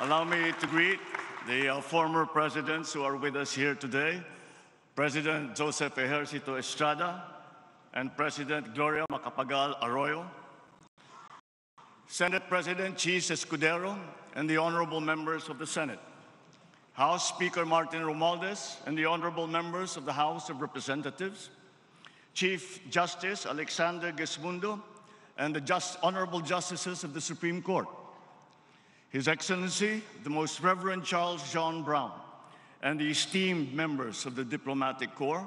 Allow me to greet the former presidents who are with us here today, President Joseph Ejercito Estrada and President Gloria Macapagal Arroyo, Senate President Chis Escudero and the honorable members of the Senate, House Speaker Martin Romualdez and the honorable members of the House of Representatives, Chief Justice Alexander Gesmundo and the honorable justices of the Supreme Court, His Excellency, the Most Reverend Charles John Brown, and the esteemed members of the Diplomatic Corps,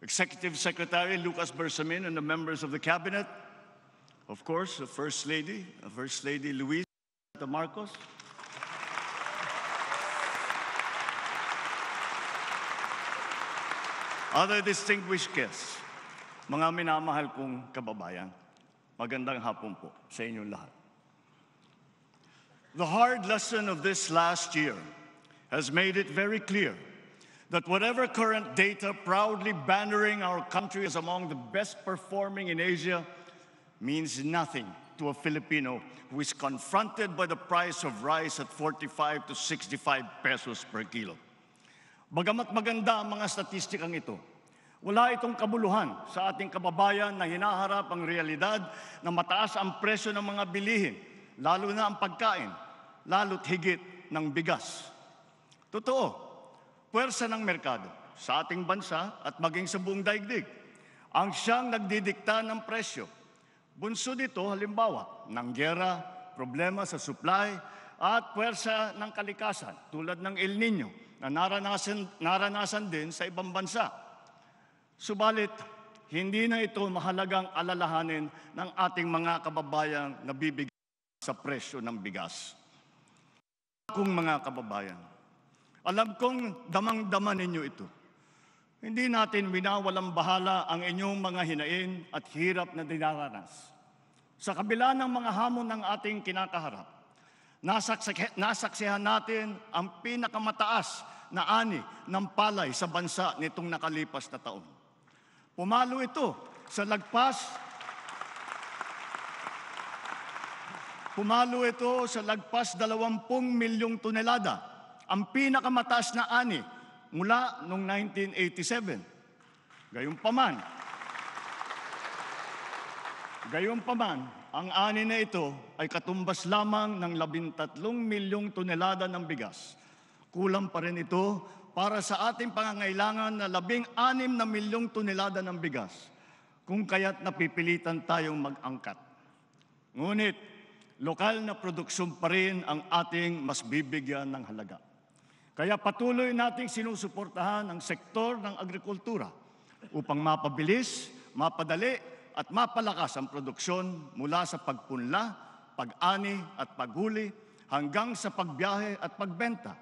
Executive Secretary Lucas Bersamin and the members of the Cabinet, of course, the First Lady Luisa Marcos, other distinguished guests, mga minamahal kong kababayan, magandang hapon po sa inyong lahat. The hard lesson of this last year has made it very clear that whatever current data proudly bannering our country as among the best performing in Asia means nothing to a Filipino who is confronted by the price of rice at 45 to 65 pesos per kilo. Bagamat maganda ang mga statistikang ito, wala itong kabuluhan sa ating kababayan na hinaharap ang realidad na mataas ang presyo ng mga bilihin, lalo na ang pagkain, lalo't higit ng bigas. Totoo, puwersa ng merkado sa ating bansa at maging sa buong daigdig ang siyang nagdidikta ng presyo. Bunso dito halimbawa ng giyera, problema sa supply at puwersa ng kalikasan tulad ng El Nino na naranasan din sa ibang bansa. Subalit, hindi na ito mahalagang alalahanin ng ating mga kababayang nabibigyan sa presyo ng bigas. Kung mga kababayan, alam kong damang-dama ninyo ito. Hindi natin winawalang bahala ang inyong mga hinain at hirap na dinaranas. Sa kabila ng mga hamon ng ating kinakaharap, nasaksihan natin ang pinakamataas na ani ng palay sa bansa nitong nakalipas na taon. Pumalo ito sa lagpas 20 milyong tonelada, ang pinakamataas na ani mula noong 1987. Gayunpaman, ang ani na ito ay katumbas lamang ng 13 milyong tonelada ng bigas. Kulang pa rin ito para sa ating pangangailangan na 16 na milyong tonelada ng bigas, kung kaya't napipilitan tayong mag-angkat. Ngunit, lokal na produksyon pa rin ang ating mas bibigyan ng halaga. Kaya patuloy nating sinusuportahan ang sektor ng agrikultura upang mapabilis, mapadali at mapalakas ang produksyon mula sa pagpunla, pag-ani at paghuli hanggang sa pagbiyahe at pagbenta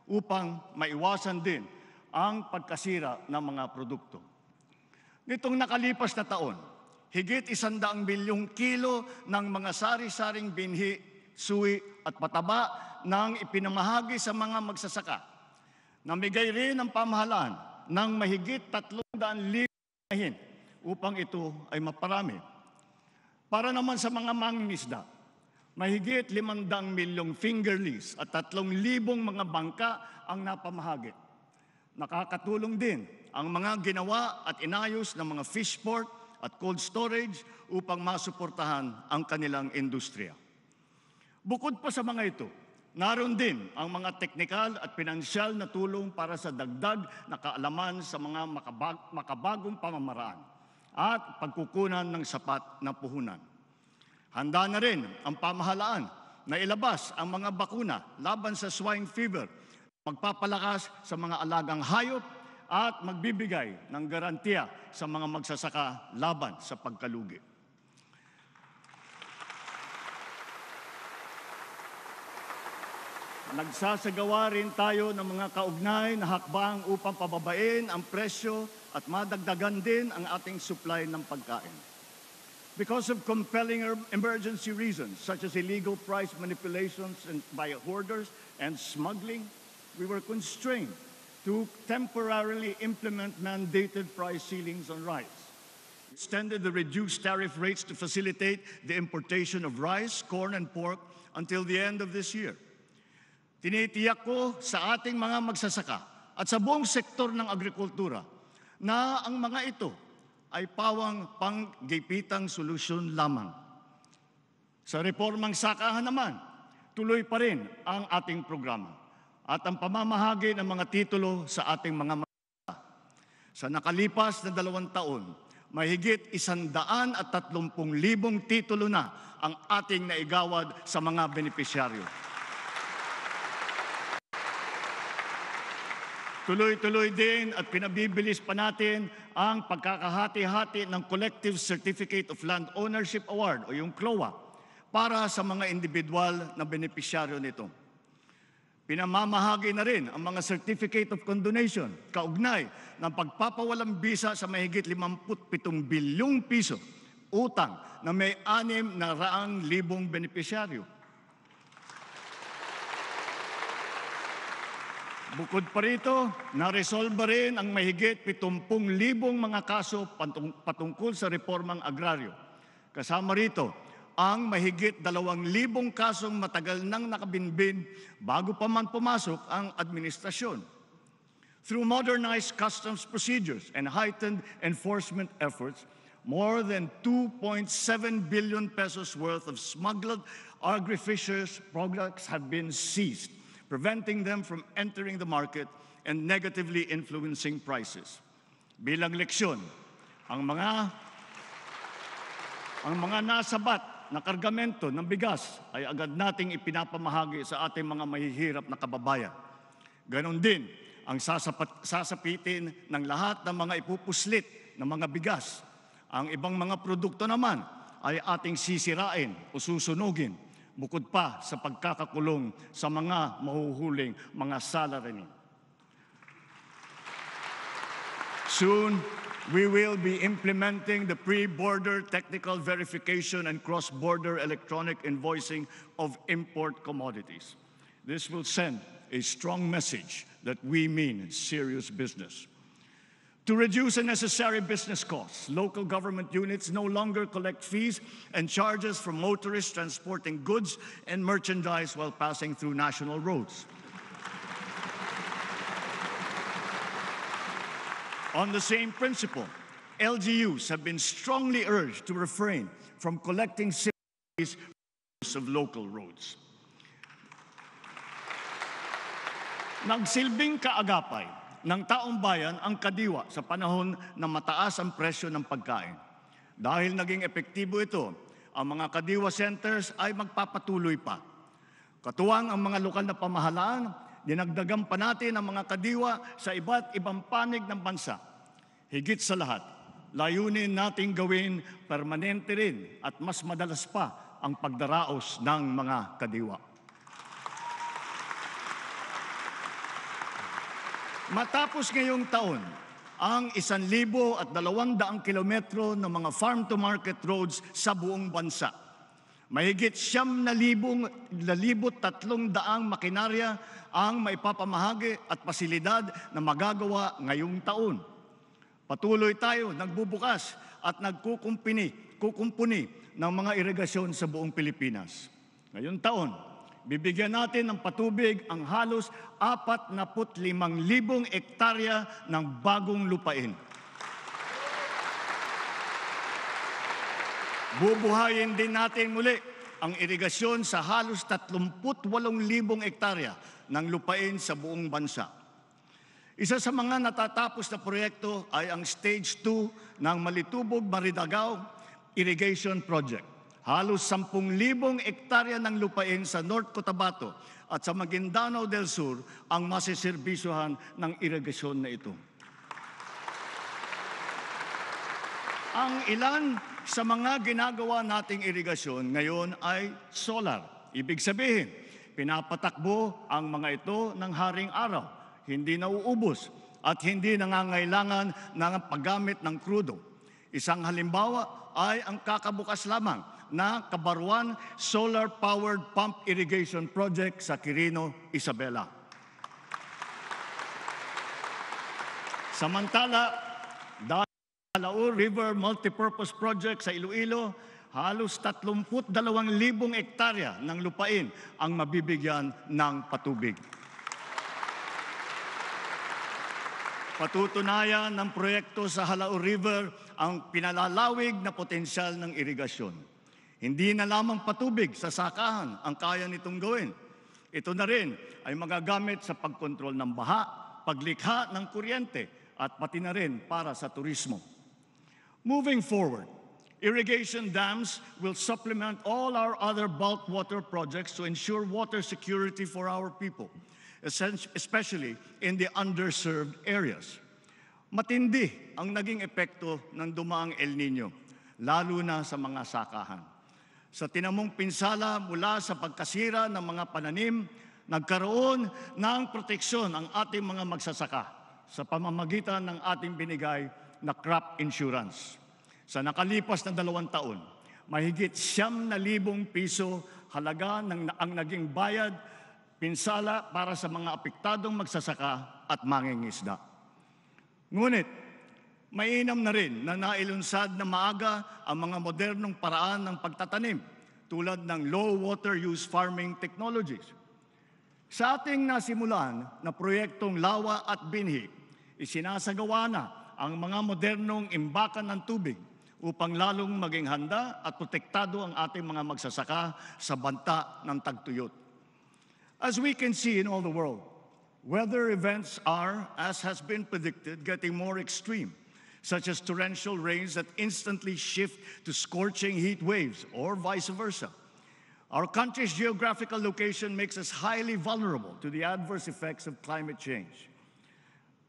upang maiwasan din ang pagkasira ng mga produkto. Nitong nakalipas na taon, higit 100 milyong kilo ng mga sari-saring binhi, suwi at pataba nang ipinamahagi sa mga magsasaka. Namigay rin ang pamahalaan ng mahigit 300,000 hinahin upang ito ay maparami. Para naman sa mga mangingisda, mahigit 500 milyong fingerlings at 3,000 mga bangka ang napamahagi. Nakakatulong din ang mga ginawa at inayos ng mga fish port at cold storage upang masuportahan ang kanilang industriya. Bukod pa sa mga ito, naroon din ang mga teknikal at pinansyal na tulong para sa dagdag na kaalaman sa mga makabagong pamamaraan at pagkukunan ng sapat na puhunan. Handa na rin ang pamahalaan na ilabas ang mga bakuna laban sa swine fever, magpapalakas sa mga alagang hayop at magbibigay ng garantiya sa mga magsasaka laban sa pagkalugi. Nagsasagawa rin tayo ng mga kaugnay na hakbang upang pababain ang presyo at madagdagan din ang ating supply ng pagkain. Because of compelling emergency reasons, such as illegal price manipulations by hoarders and smuggling, we were constrained to temporarily implement mandated price ceilings on rice. extended the reduced tariff rates to facilitate the importation of rice, corn, and pork until the end of this year. Tinitiyak ko sa ating mga magsasaka at sa buong sektor ng agrikultura na ang mga ito ay pawang panggipitang solusyon lamang. Sa reformang sakahan naman, tuloy pa rin ang ating programa at ang pamamahagi ng mga titulo sa ating mga magsasaka. Sa nakalipas na 2 taon, mahigit 130,000 titulo na ang ating naigawad sa mga benepisyaryo. Tuloy-tuloy din at pinabibilis pa natin ang pagkakahati-hati ng Collective Certificate of Land Ownership Award o yung CLOA para sa mga individual na benepisyaryo nito. Pinamamahagi na rin ang mga Certificate of Condonation kaugnay ng pagpapawalang bisa sa mahigit 57 bilyong piso utang na may 600,000 benepisyaryo. Bukod pa rito, naresolba rin ang mahigit 70,000 mga kaso patungkol sa reformang agraryo. Kasama rito ang mahigit 2,000 kasong matagal nang nakabinbin bago pa man pumasok ang administrasyon. Through modernized customs procedures and heightened enforcement efforts, more than 2.7 billion pesos worth of smuggled agri-fisheries products have been seized, preventing them from entering the market and negatively influencing prices. Bilang leksyon, ang mga nasabat na kargamento ng bigas ay agad nating ipinapamahagi sa ating mga mahihirap na kababayan. Ganon din ang sasapitin ng lahat ng mga ipupuslit ng mga bigas. Ang ibang mga produkto naman ay ating sisirain o susunugin, bukod pa sa pagkakakulong sa mga mahuhuling mga salaryman. Soon, we will be implementing the pre-border technical verification and cross-border electronic invoicing of import commodities. This will send a strong message that we mean serious business. To reduce unnecessary business costs, local government units no longer collect fees and charges from motorists transporting goods and merchandise while passing through national roads. On the same principle, LGUs have been strongly urged to refrain from collecting fees for use of local roads. Nagsilbing kaagapay ng taong bayan ang kadiwa sa panahon na mataas ang presyo ng pagkain. Dahil naging epektibo ito, ang mga kadiwa centers ay magpapatuloy pa. Katuwang ang mga lokal na pamahalaan, dinagdagan pa natin ang mga kadiwa sa iba't ibang panig ng bansa. Higit sa lahat, layunin nating gawin permanente rin at mas madalas pa ang pagdaraos ng mga kadiwa. Matapos ngayong taon, ang 1,200 kilometro ng mga farm-to-market roads sa buong bansa. Mahigit 9,300 makinarya ang maipapamahagi at pasilidad na magagawa ngayong taon. Patuloy tayo nagbubukas at kukumpuni ng mga irigasyon sa buong Pilipinas. Ngayong taon, bibigyan natin ng patubig ang halos 45,000 ektarya ng bagong lupain. Bubuhayin din natin muli ang irigasyon sa halos 38,000 ektarya ng lupain sa buong bansa. Isa sa mga natatapos na proyekto ay ang Stage 2 ng Malitubog-Maridagao Irrigation Project. Halos 10,000 ektarya ng lupain sa North Cotabato at sa Maguindanao del Sur ang masiservisyohan ng irigasyon na ito. Ang ilan sa mga ginagawa nating irigasyon ngayon ay solar. Ibig sabihin, pinapatakbo ang mga ito ng haring araw, hindi nauubos at hindi nangangailangan ng paggamit ng krudo. Isang halimbawa ay ang kakabukas lamang na Kabaruan Solar-Powered Pump Irrigation Project sa Quirino, Isabela. Samantala, Halaur River Multipurpose Project sa Iloilo, halos 32,000 hektarya ng lupain ang mabibigyan ng patubig. Patutunayan ng proyekto sa Halaur River ang pinalalawig na potensyal ng irigasyon. Hindi na lamang patubig sa sakahan ang kaya nitong gawin. Ito na rin ay magagamit sa pagkontrol ng baha, paglikha ng kuryente at pati na rin para sa turismo. Moving forward, irrigation dams will supplement all our other bulk water projects to ensure water security for our people, especially in the underserved areas. Matindi ang naging epekto ng dumaang El Nino, lalo na sa mga sakahan. Sa tinamong pinsala mula sa pagkasira ng mga pananim, nagkaroon ng proteksyon ang ating mga magsasaka sa pamamagitan ng ating binigay na crop insurance. Sa nakalipas na 2 taon, mahigit 9,000 piso halaga ang naging bayad pinsala para sa mga apektadong magsasaka at mangingisda. Ngunit, mainam na rin na nailunsad na maaga ang mga modernong paraan ng pagtatanim tulad ng low water use farming technologies. Sa ating nasimulan na proyektong Lawa at Binhi, isinasagawa na ang mga modernong imbakan ng tubig upang lalong maging handa at protektado ang ating mga magsasaka sa banta ng tagtuyot. As we can see in all the world, weather events are, as has been predicted, getting more extreme, such as torrential rains that instantly shift to scorching heat waves or vice versa. Our country's geographical location makes us highly vulnerable to the adverse effects of climate change.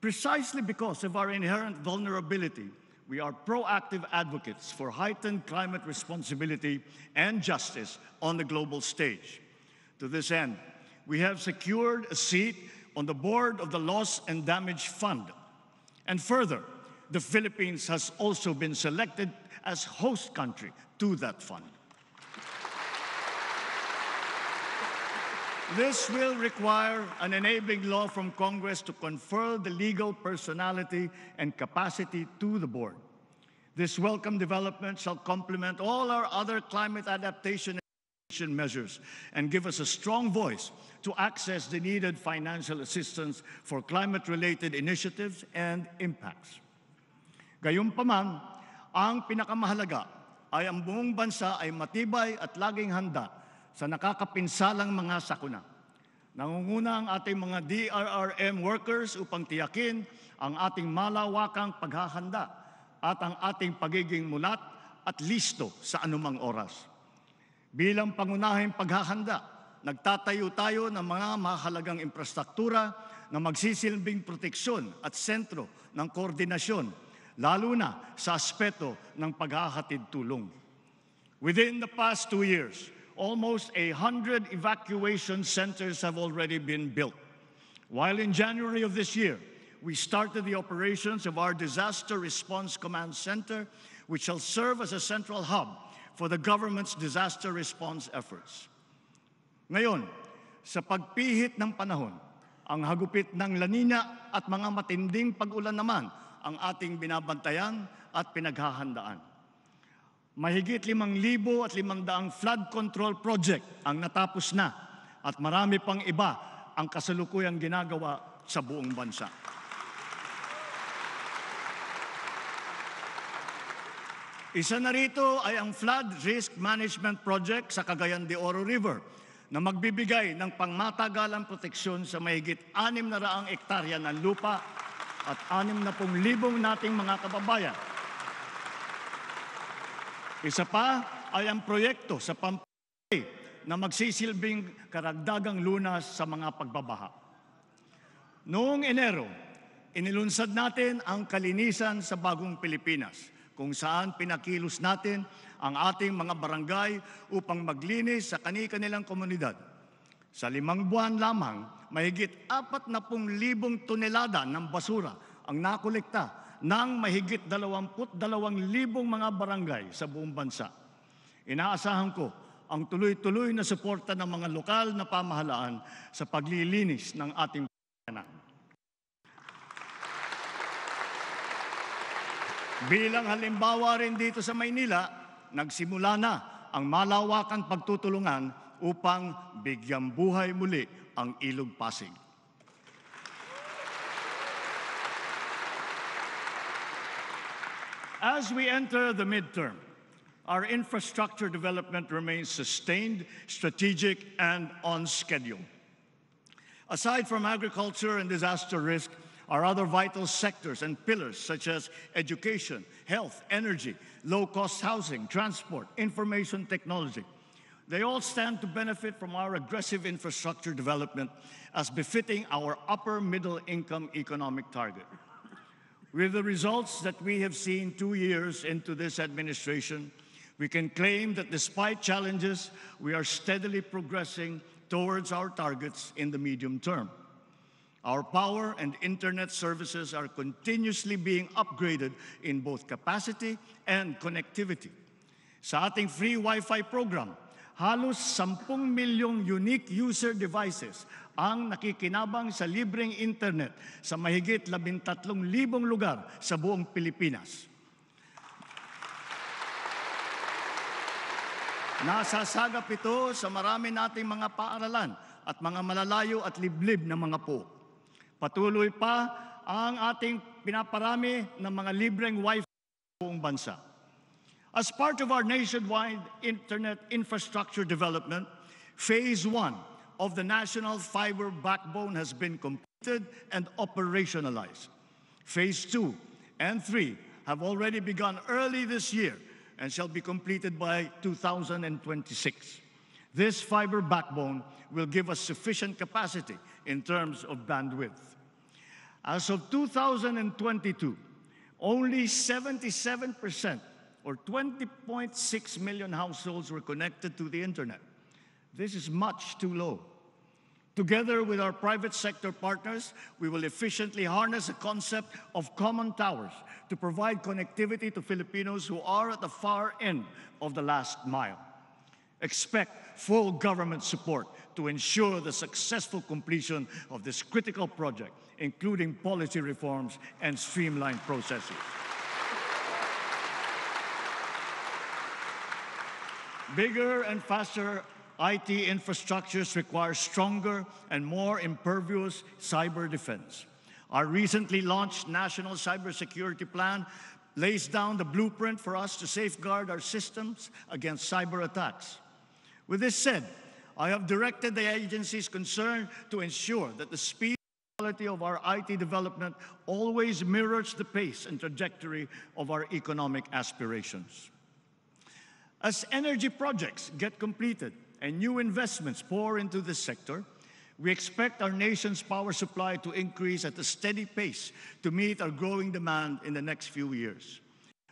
Precisely because of our inherent vulnerability, we are proactive advocates for heightened climate responsibility and justice on the global stage. To this end, we have secured a seat on the board of the Loss and Damage Fund. And further, the Philippines has also been selected as host country to that fund. This will require an enabling law from Congress to confer the legal personality and capacity to the board. This welcome development shall complement all our other climate adaptation measures and give us a strong voice to access the needed financial assistance for climate-related initiatives and impacts. Gayunpaman, ang pinakamahalaga ay ang buong bansa ay matibay at laging handa sa nakakapinsalang mga sakuna. Nangunguna ang ating mga DRRM workers upang tiyakin ang ating malawakang paghahanda at ang ating pagiging mulat at listo sa anumang oras. Bilang pangunahing paghahanda, nagtatayo tayo ng mga mahalagang infrastruktura na magsisilbing proteksyon at sentro ng koordinasyon, lalo na sa aspeto ng paghahatid tulong. Within the past 2 years, almost 100 evacuation centers have already been built. While in January of this year, we started the operations of our Disaster Response Command Center, which shall serve as a central hub for the government's disaster response efforts. Ngayon, sa pagpihit ng panahon, ang hagupit ng La Nina at mga matinding pag-ulan naman ang ating binabantayan at pinaghahandaan. Mahigit 5,500 flood control project ang natapos na at marami pang iba ang kasalukuyang ginagawa sa buong bansa. Isa na rito ay ang Flood Risk Management Project sa Cagayan de Oro River na magbibigay ng pangmatagalang proteksyon sa mahigit 600 hektarya ng lupa at 60,000 nating mga kababayan. Isa pa ay ang proyekto sa Pampanga na magsisilbing karagdagang lunas sa mga pagbabaha. Noong Enero, inilunsad natin ang Kalinisan sa Bagong Pilipinas, kung saan pinakilos natin ang ating mga barangay upang maglinis sa kani-kanilang komunidad. Sa 5 buwan lamang, mahigit 40,000 tonelada ng basura ang nakolekta ng mahigit 22,000 mga barangay sa buong bansa. Inaasahan ko ang tuloy-tuloy na suporta ng mga lokal na pamahalaan sa paglilinis ng ating pamamayan. Bilang halimbawa rin dito sa Maynila, nagsimula na ang malawakang pagtutulungan upang bigyang buhay muli ang Ilog Pasig. As we enter the midterm, our infrastructure development remains sustained, strategic, and on schedule. Aside from agriculture and disaster risk, our other vital sectors and pillars such as education, health, energy, low-cost housing, transport, information technology, they all stand to benefit from our aggressive infrastructure development as befitting our upper middle income economic target. With the results that we have seen 2 years into this administration, we can claim that despite challenges, we are steadily progressing towards our targets in the medium term. Our power and internet services are continuously being upgraded in both capacity and connectivity. Sa ating free Wi-Fi program, halos 10 milyong unique user devices ang nakikinabang sa libreng internet sa mahigit 13,000 lugar sa buong Pilipinas. Nasasagap ito sa marami nating mga paaralan at mga malalayo at liblib na mga po. Patuloy pa ang ating pinaparami ng mga libreng Wi-Fi sa buong bansa. As part of our nationwide internet infrastructure development, Phase 1 of the National Fiber Backbone has been completed and operationalized. Phase 2 and 3 have already begun early this year and shall be completed by 2026. This fiber backbone will give us sufficient capacity in terms of bandwidth. As of 2022, only 77% or 20.6 million households were connected to the internet. This is much too low. Together with our private sector partners, we will efficiently harness the concept of common towers to provide connectivity to Filipinos who are at the far end of the last mile. Expect full government support to ensure the successful completion of this critical project, including policy reforms and streamlined processes. Bigger and faster IT infrastructures require stronger and more impervious cyber defense. Our recently launched National Cybersecurity Plan lays down the blueprint for us to safeguard our systems against cyber attacks. With this said, I have directed the agencies concerned to ensure that the speed and quality of our IT development always mirrors the pace and trajectory of our economic aspirations. As energy projects get completed and new investments pour into this sector, we expect our nation's power supply to increase at a steady pace to meet our growing demand in the next few years.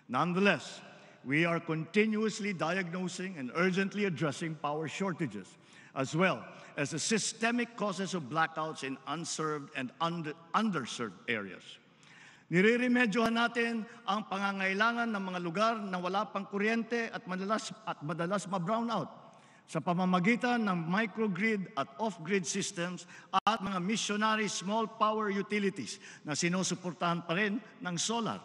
Nonetheless, we are continuously diagnosing and urgently addressing power shortages, as well as the systemic causes of blackouts in unserved and underserved areas. Nireremedyohan natin ang pangangailangan ng mga lugar na wala pang kuryente at madalas ma-brownout sa pamamagitan ng microgrid at off-grid systems at mga missionary small power utilities na sinusuportahan pa rin ng solar.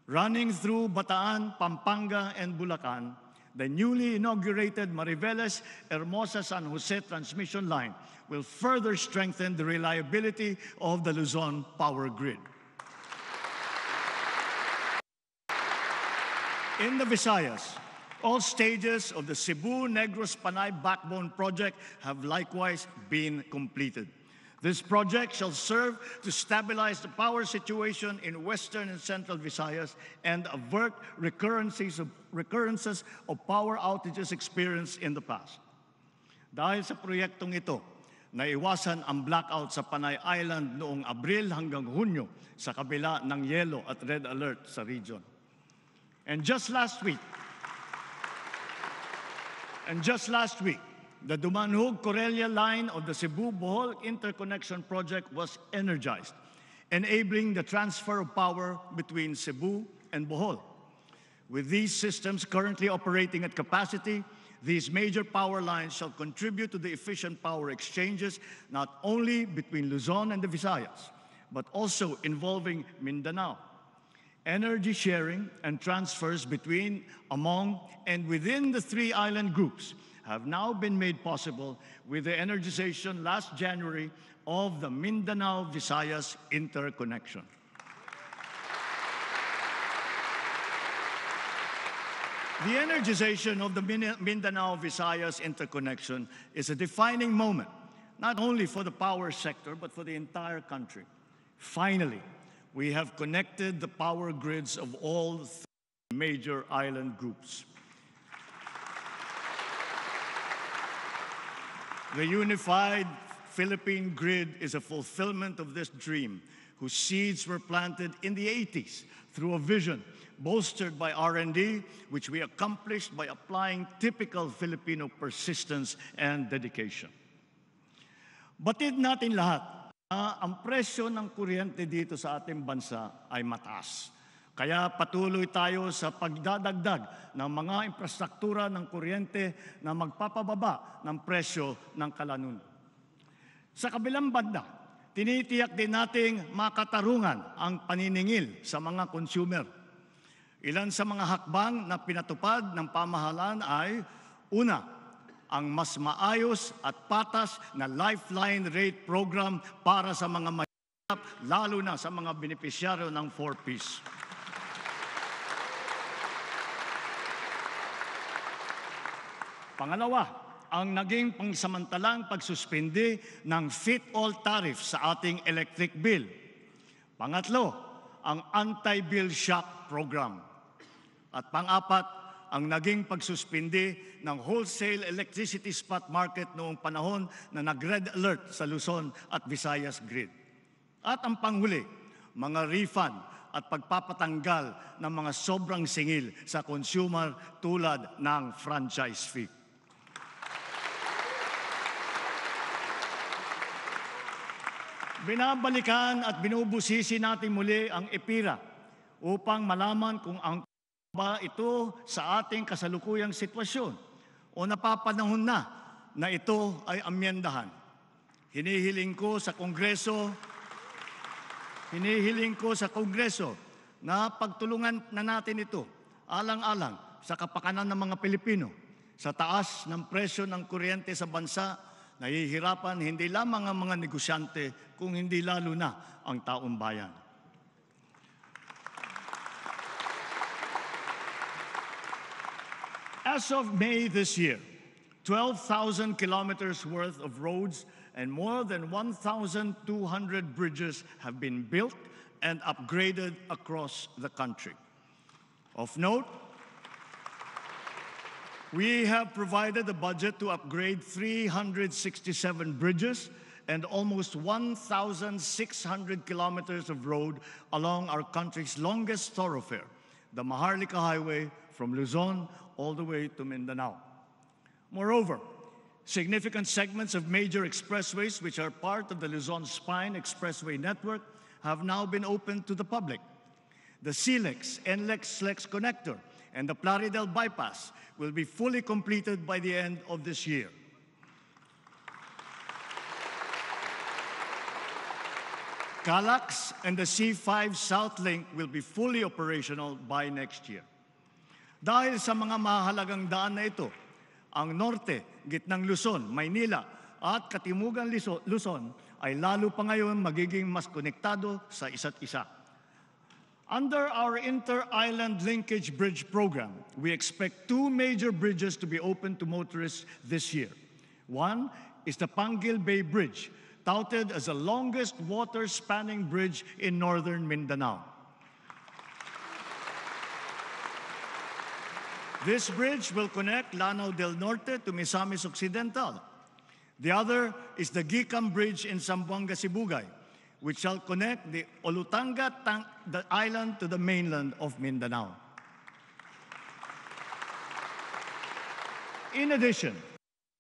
Running through Bataan, Pampanga, and Bulacan, the newly inaugurated Mariveles-Hermosa-San Jose transmission line will further strengthen the reliability of the Luzon power grid. In the Visayas, all stages of the Cebu-Negros-Panay Backbone Project have likewise been completed. This project shall serve to stabilize the power situation in western and central Visayas and avert recurrences of power outages experienced in the past. Dahil sa proyektong ito, naiwasan ang blackout sa Panay Island noong Abril hanggang Hunyo sa kabila ng yellow at red alert sa region. And just last week, the Dumanhog-Corelia line of the Cebu-Bohol Interconnection Project was energized, enabling the transfer of power between Cebu and Bohol. With these systems currently operating at capacity, these major power lines shall contribute to the efficient power exchanges not only between Luzon and the Visayas, but also involving Mindanao. Energy sharing and transfers between, among, and within the three island groups have now been made possible with the energization last January of the Mindanao-Visayas interconnection. The energization of the Mindanao-Visayas interconnection is a defining moment, not only for the power sector, but for the entire country. Finally, we have connected the power grids of all three major island groups. The unified Philippine grid is a fulfillment of this dream, whose seeds were planted in the 80s through a vision bolstered by R&D, which we accomplished by applying typical Filipino persistence and dedication. Batid natin lahat na ang presyo ng kuryente dito sa ating bansa ay mataas. Kaya patuloy tayo sa pagdadagdag ng mga infrastruktura ng kuryente na magpapababa ng presyo ng kalanunan. Sa kabilang banda, tinitiyak din nating makatarungan ang paniningil sa mga consumer. Ilan sa mga hakbang na pinatupad ng pamahalaan ay, una, ang mas maayos at patas na Lifeline Rate Program para sa mga mahirap, lalo na sa mga benepisyaryo ng 4Ps. Pangalawa, ang naging pangsamantalang pagsuspindi ng fit-all tariff sa ating electric bill. Pangatlo, ang anti-bill shock program. At pang-apat, ang naging pagsuspindi ng wholesale electricity spot market noong panahon na nag-red alert sa Luzon at Visayas grid. At ang panghuli, mga refund at pagpapatanggal ng mga sobrang singil sa consumer tulad ng franchise fee. Binabalikan at binubusisi natin muli ang EPIRA upang malaman kung ang ba ito sa ating kasalukuyang sitwasyon o napapanahon na ito ay amyendahan. Hinihiling ko sa Kongreso na pagtulungan na natin ito alang-alang sa kapakanan ng mga Pilipino. Sa taas ng presyo ng kuryente sa bansa, nahihirapan hindi lamang ang mga negosyante kung hindi lalo na ang taong bayan. As of May this year, 12,000 kilometers worth of roads and more than 1,200 bridges have been built and upgraded across the country. Of note, we have provided a budget to upgrade 367 bridges and almost 1,600 kilometers of road along our country's longest thoroughfare, the Maharlika Highway from Luzon all the way to Mindanao. Moreover, significant segments of major expressways which are part of the Luzon Spine Expressway network have now been opened to the public. The SLEX-NLEX-SLEX connector and the Plaridel bypass will be fully completed by the end of this year. CALAX and the C5 South Link will be fully operational by next year. Dahil sa mga mahalagang daan na ito, ang norte, gitnang Luzon, Maynila at katimugang Luzon ay lalo pa ngayon magiging mas konektado sa isa't isa. Under our Inter-Island Linkage Bridge Program, we expect two major bridges to be opened to motorists this year. One is the Panguil Bay Bridge, touted as the longest water-spanning bridge in northern Mindanao. This bridge will connect Lanao del Norte to Misamis Occidental. The other is the Gicam Bridge in Zamboanga, Sibugay, which shall connect the Olutanga the island to the mainland of Mindanao. In addition,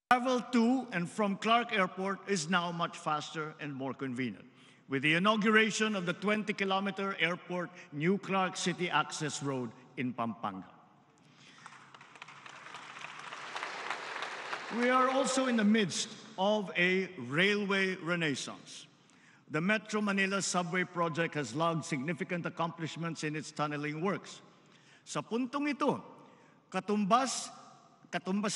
travel to and from Clark Airport is now much faster and more convenient, with the inauguration of the 20-kilometer airport New Clark City Access Road in Pampanga. We are also in the midst of a railway renaissance. The Metro Manila Subway Project has logged significant accomplishments in its tunneling works. Sa puntong ito, katumbas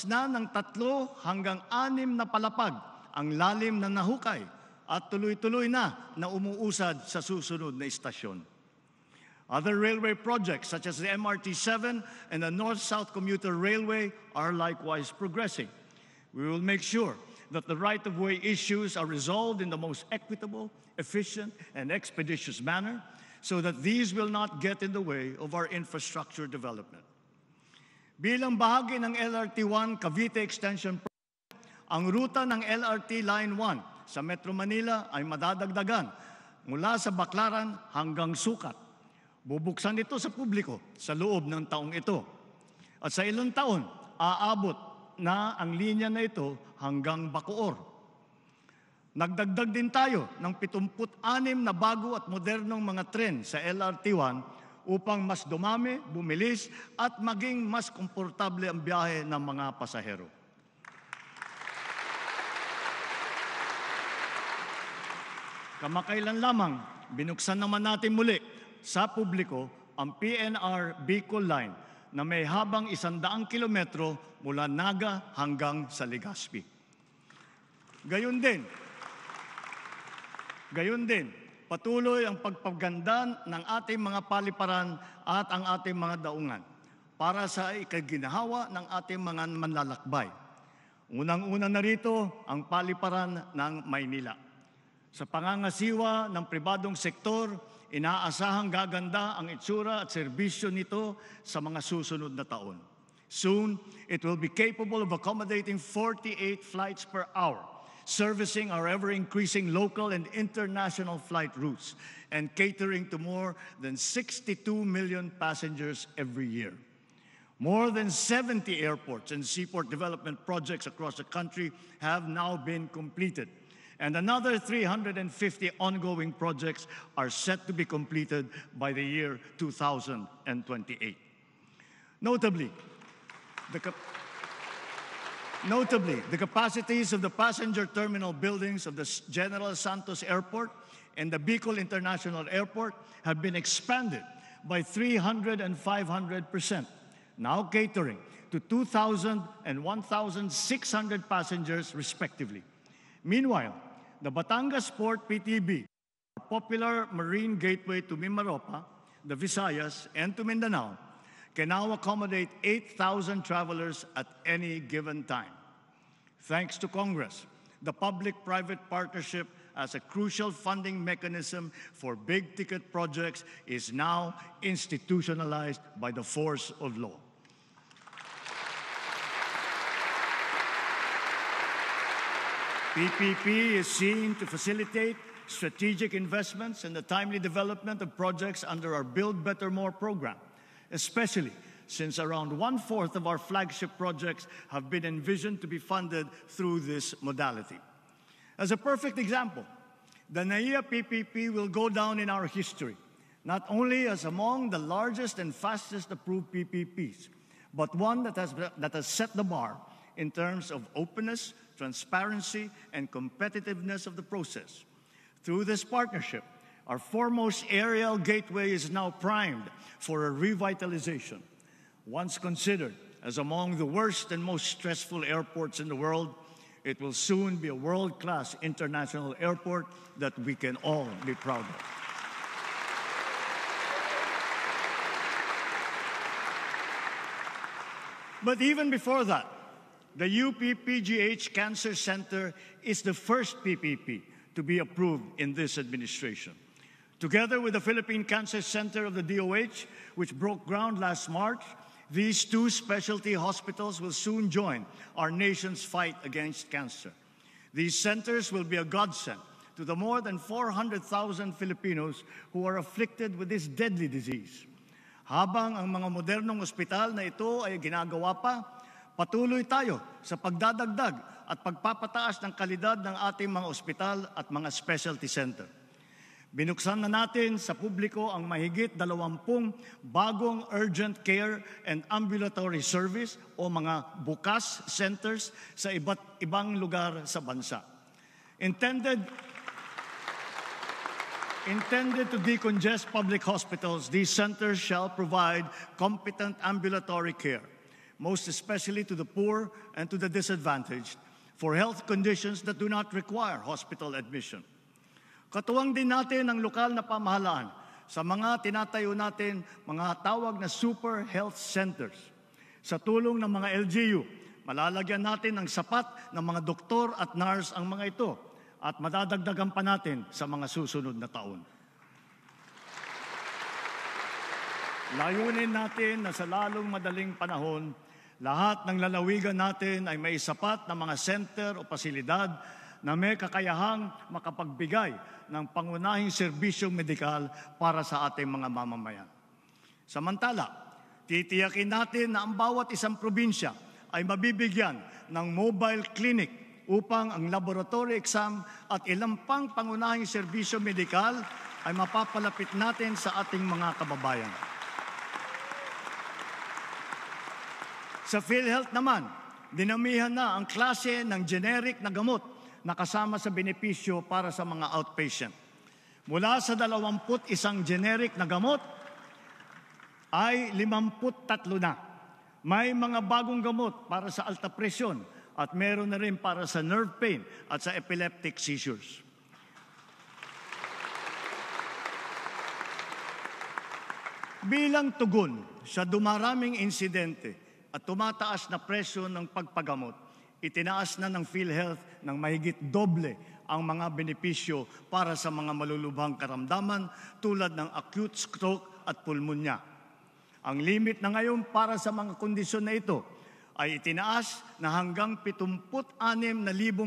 na ng 3 hanggang 6 na palapag ang lalim na nahukay at tuloy-tuloy na umuusad sa susunod na istasyon. Other railway projects such as the MRT-7 and the North-South Commuter Railway are likewise progressing. We will make sure that the right-of-way issues are resolved in the most equitable, efficient, and expeditious manner so that these will not get in the way of our infrastructure development. Bilang bahagi ng LRT-1 Cavite Extension Project, ang ruta ng LRT Line 1 sa Metro Manila ay madadagdagan mula sa Baclaran hanggang Sucat. Bubuksan ito sa publiko sa loob ng taong ito. At sa ilang taon, aabot na ang linya na ito hanggang Bacoor. Nagdagdag din tayo ng 76 na bago at modernong mga tren sa LRT-1 upang mas dumami, bumilis at maging mas komportable ang biyahe ng mga pasahero. Kamakailan lamang, binuksan naman natin muli sa publiko ang PNR Bicol Line na may habang 100 kilometro mula Naga hanggang sa Legazpi. Gayon din, patuloy ang pagpaganda ng ating mga paliparan at ang ating mga daungan para sa ikaginahawa ng ating mga manlalakbay. Unang-una na rito ang paliparan ng Maynila. Sa pangangasiwa ng pribadong sektor, inaasahang gaganda ang itsura at serbisyo nito sa mga susunod na taon. Soon, it will be capable of accommodating 48 flights per hour, servicing our ever-increasing local and international flight routes, and catering to more than 62 million passengers every year. More than 70 airports and seaport development projects across the country have now been completed, and another 350 ongoing projects are set to be completed by the year 2028. Notably, the capacities of the passenger terminal buildings of the General Santos Airport and the Bicol International Airport have been expanded by 300 and 500%, now catering to 2,000 and 1,600 passengers respectively. Meanwhile, the Batangas Port PTB, a popular marine gateway to Mimaropa, the Visayas, and to Mindanao, can now accommodate 8,000 travelers at any given time. Thanks to Congress, the public-private partnership as a crucial funding mechanism for big-ticket projects is now institutionalized by the force of law. PPP is seen to facilitate strategic investments in the timely development of projects under our Build Better More program, especially since around 1/4 of our flagship projects have been envisioned to be funded through this modality. As a perfect example, the NAIA PPP will go down in our history, not only as among the largest and fastest approved PPPs, but one that has set the bar in terms of openness, transparency, and competitiveness of the process. Through this partnership, our foremost aerial gateway is now primed for a revitalization. Once considered as among the worst and most stressful airports in the world, it will soon be a world-class international airport that we can all be proud of. But even before that, the UP-PGH Cancer Center is the first PPP to be approved in this administration. Together with the Philippine Cancer Center of the DOH, which broke ground last March, these 2 specialty hospitals will soon join our nation's fight against cancer. These centers will be a godsend to the more than 400,000 Filipinos who are afflicted with this deadly disease. Habang ang mga modernong ospital na ito ay ginagawa pa, patuloy tayo sa pagdadagdag at pagpapataas ng kalidad ng ating mga ospital at mga specialty center. Binuksan na natin sa publiko ang mahigit 20 bagong urgent care and ambulatory service o mga bukas centers sa iba't ibang lugar sa bansa. Intended Intended to decongest public hospitals, these centers shall provide competent ambulatory care, most especially to the poor and to the disadvantaged, for health conditions that do not require hospital admission. Katuwang din natin ang lokal na pamahalaan sa mga tinatayo natin mga tawag na super health centers. Sa tulong ng mga LGU, malalagyan natin ng sapat ng mga doktor at nurse ang mga ito at madadagdagan pa natin sa mga susunod na taon. Layunin natin na sa lalong madaling panahon, lahat ng lalawigan natin ay may sapat na mga center o pasilidad na may kakayahang makapagbigay ng pangunahing serbisyong medikal para sa ating mga mamamayan. Samantala, titiyakin natin na ang bawat isang probinsya ay mabibigyan ng mobile clinic upang ang laboratory exam at ilang pang pangunahing serbisyo medikal ay mapapalapit natin sa ating mga kababayan. Sa PhilHealth naman, dinamihan na ang klase ng generic na gamot na kasama sa benepisyo para sa mga outpatient. Mula sa 21 generic na gamot ay 53 na. May mga bagong gamot para sa alta presyon at meron na rin para sa nerve pain at sa epileptic seizures. Bilang tugon sa dumaraming insidente at tumataas na presyo ng pagpagamot, itinaas na ng PhilHealth ng mahigit doble ang mga benepisyo para sa mga malulubhang karamdaman tulad ng acute stroke at pulmonya. Ang limit na ngayon para sa mga kondisyon na ito ay itinaas na hanggang 76,000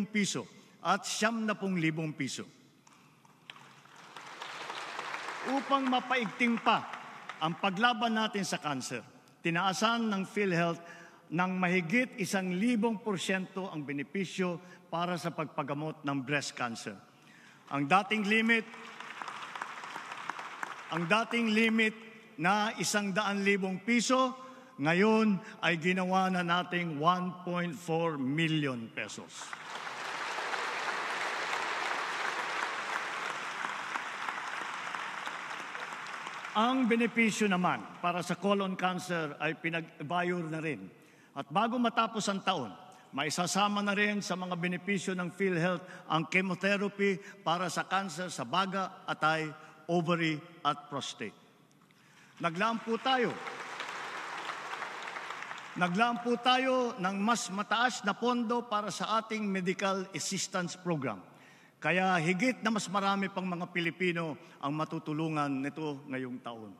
piso at 70,000 piso. Upang mapaigting pa ang paglaban natin sa kanser, tinaasan ng PhilHealth ng mahigit 1,000% ang benepisyo para sa pagpagamot ng breast cancer. Ang dating limit na 100,000 piso, ngayon ay ginawa na nating 1.4 million pesos. Ang benepisyo naman para sa colon cancer ay pinag-evaluate na rin. At bago matapos ang taon, maisasama na rin sa mga benepisyo ng PhilHealth ang chemotherapy para sa cancer sa baga, atay, ovary at prostate. Naglaan po tayo ng mas mataas na pondo para sa ating medical assistance program. Kaya higit na mas marami pang mga Pilipino ang matutulungan nito ngayong taon.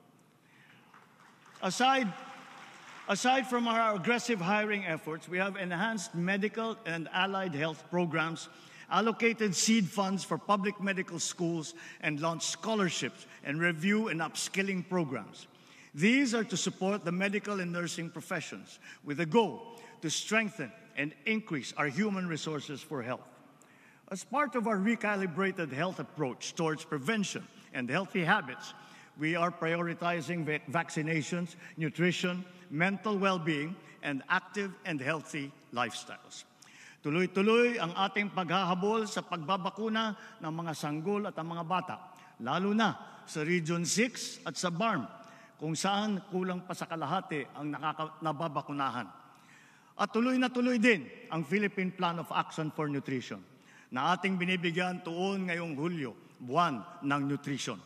Aside from our aggressive hiring efforts, we have enhanced medical and allied health programs, allocated seed funds for public medical schools, and launched scholarships and review and upskilling programs. These are to support the medical and nursing professions with a goal to strengthen and increase our human resources for health. As part of our recalibrated health approach towards prevention and healthy habits, we are prioritizing vaccinations, nutrition, mental well-being, and active and healthy lifestyles. Tuloy-tuloy ang ating paghahabol sa pagbabakuna ng mga sanggol at ang mga bata, lalo na sa Region 6 at sa BARM, kung saan kulang pa sa kalahati ang nababakunahan. At tuloy na tuloy din ang Philippine Plan of Action for Nutrition na ating binibigyan tuon ngayong Hulyo, buwan ng nutrition.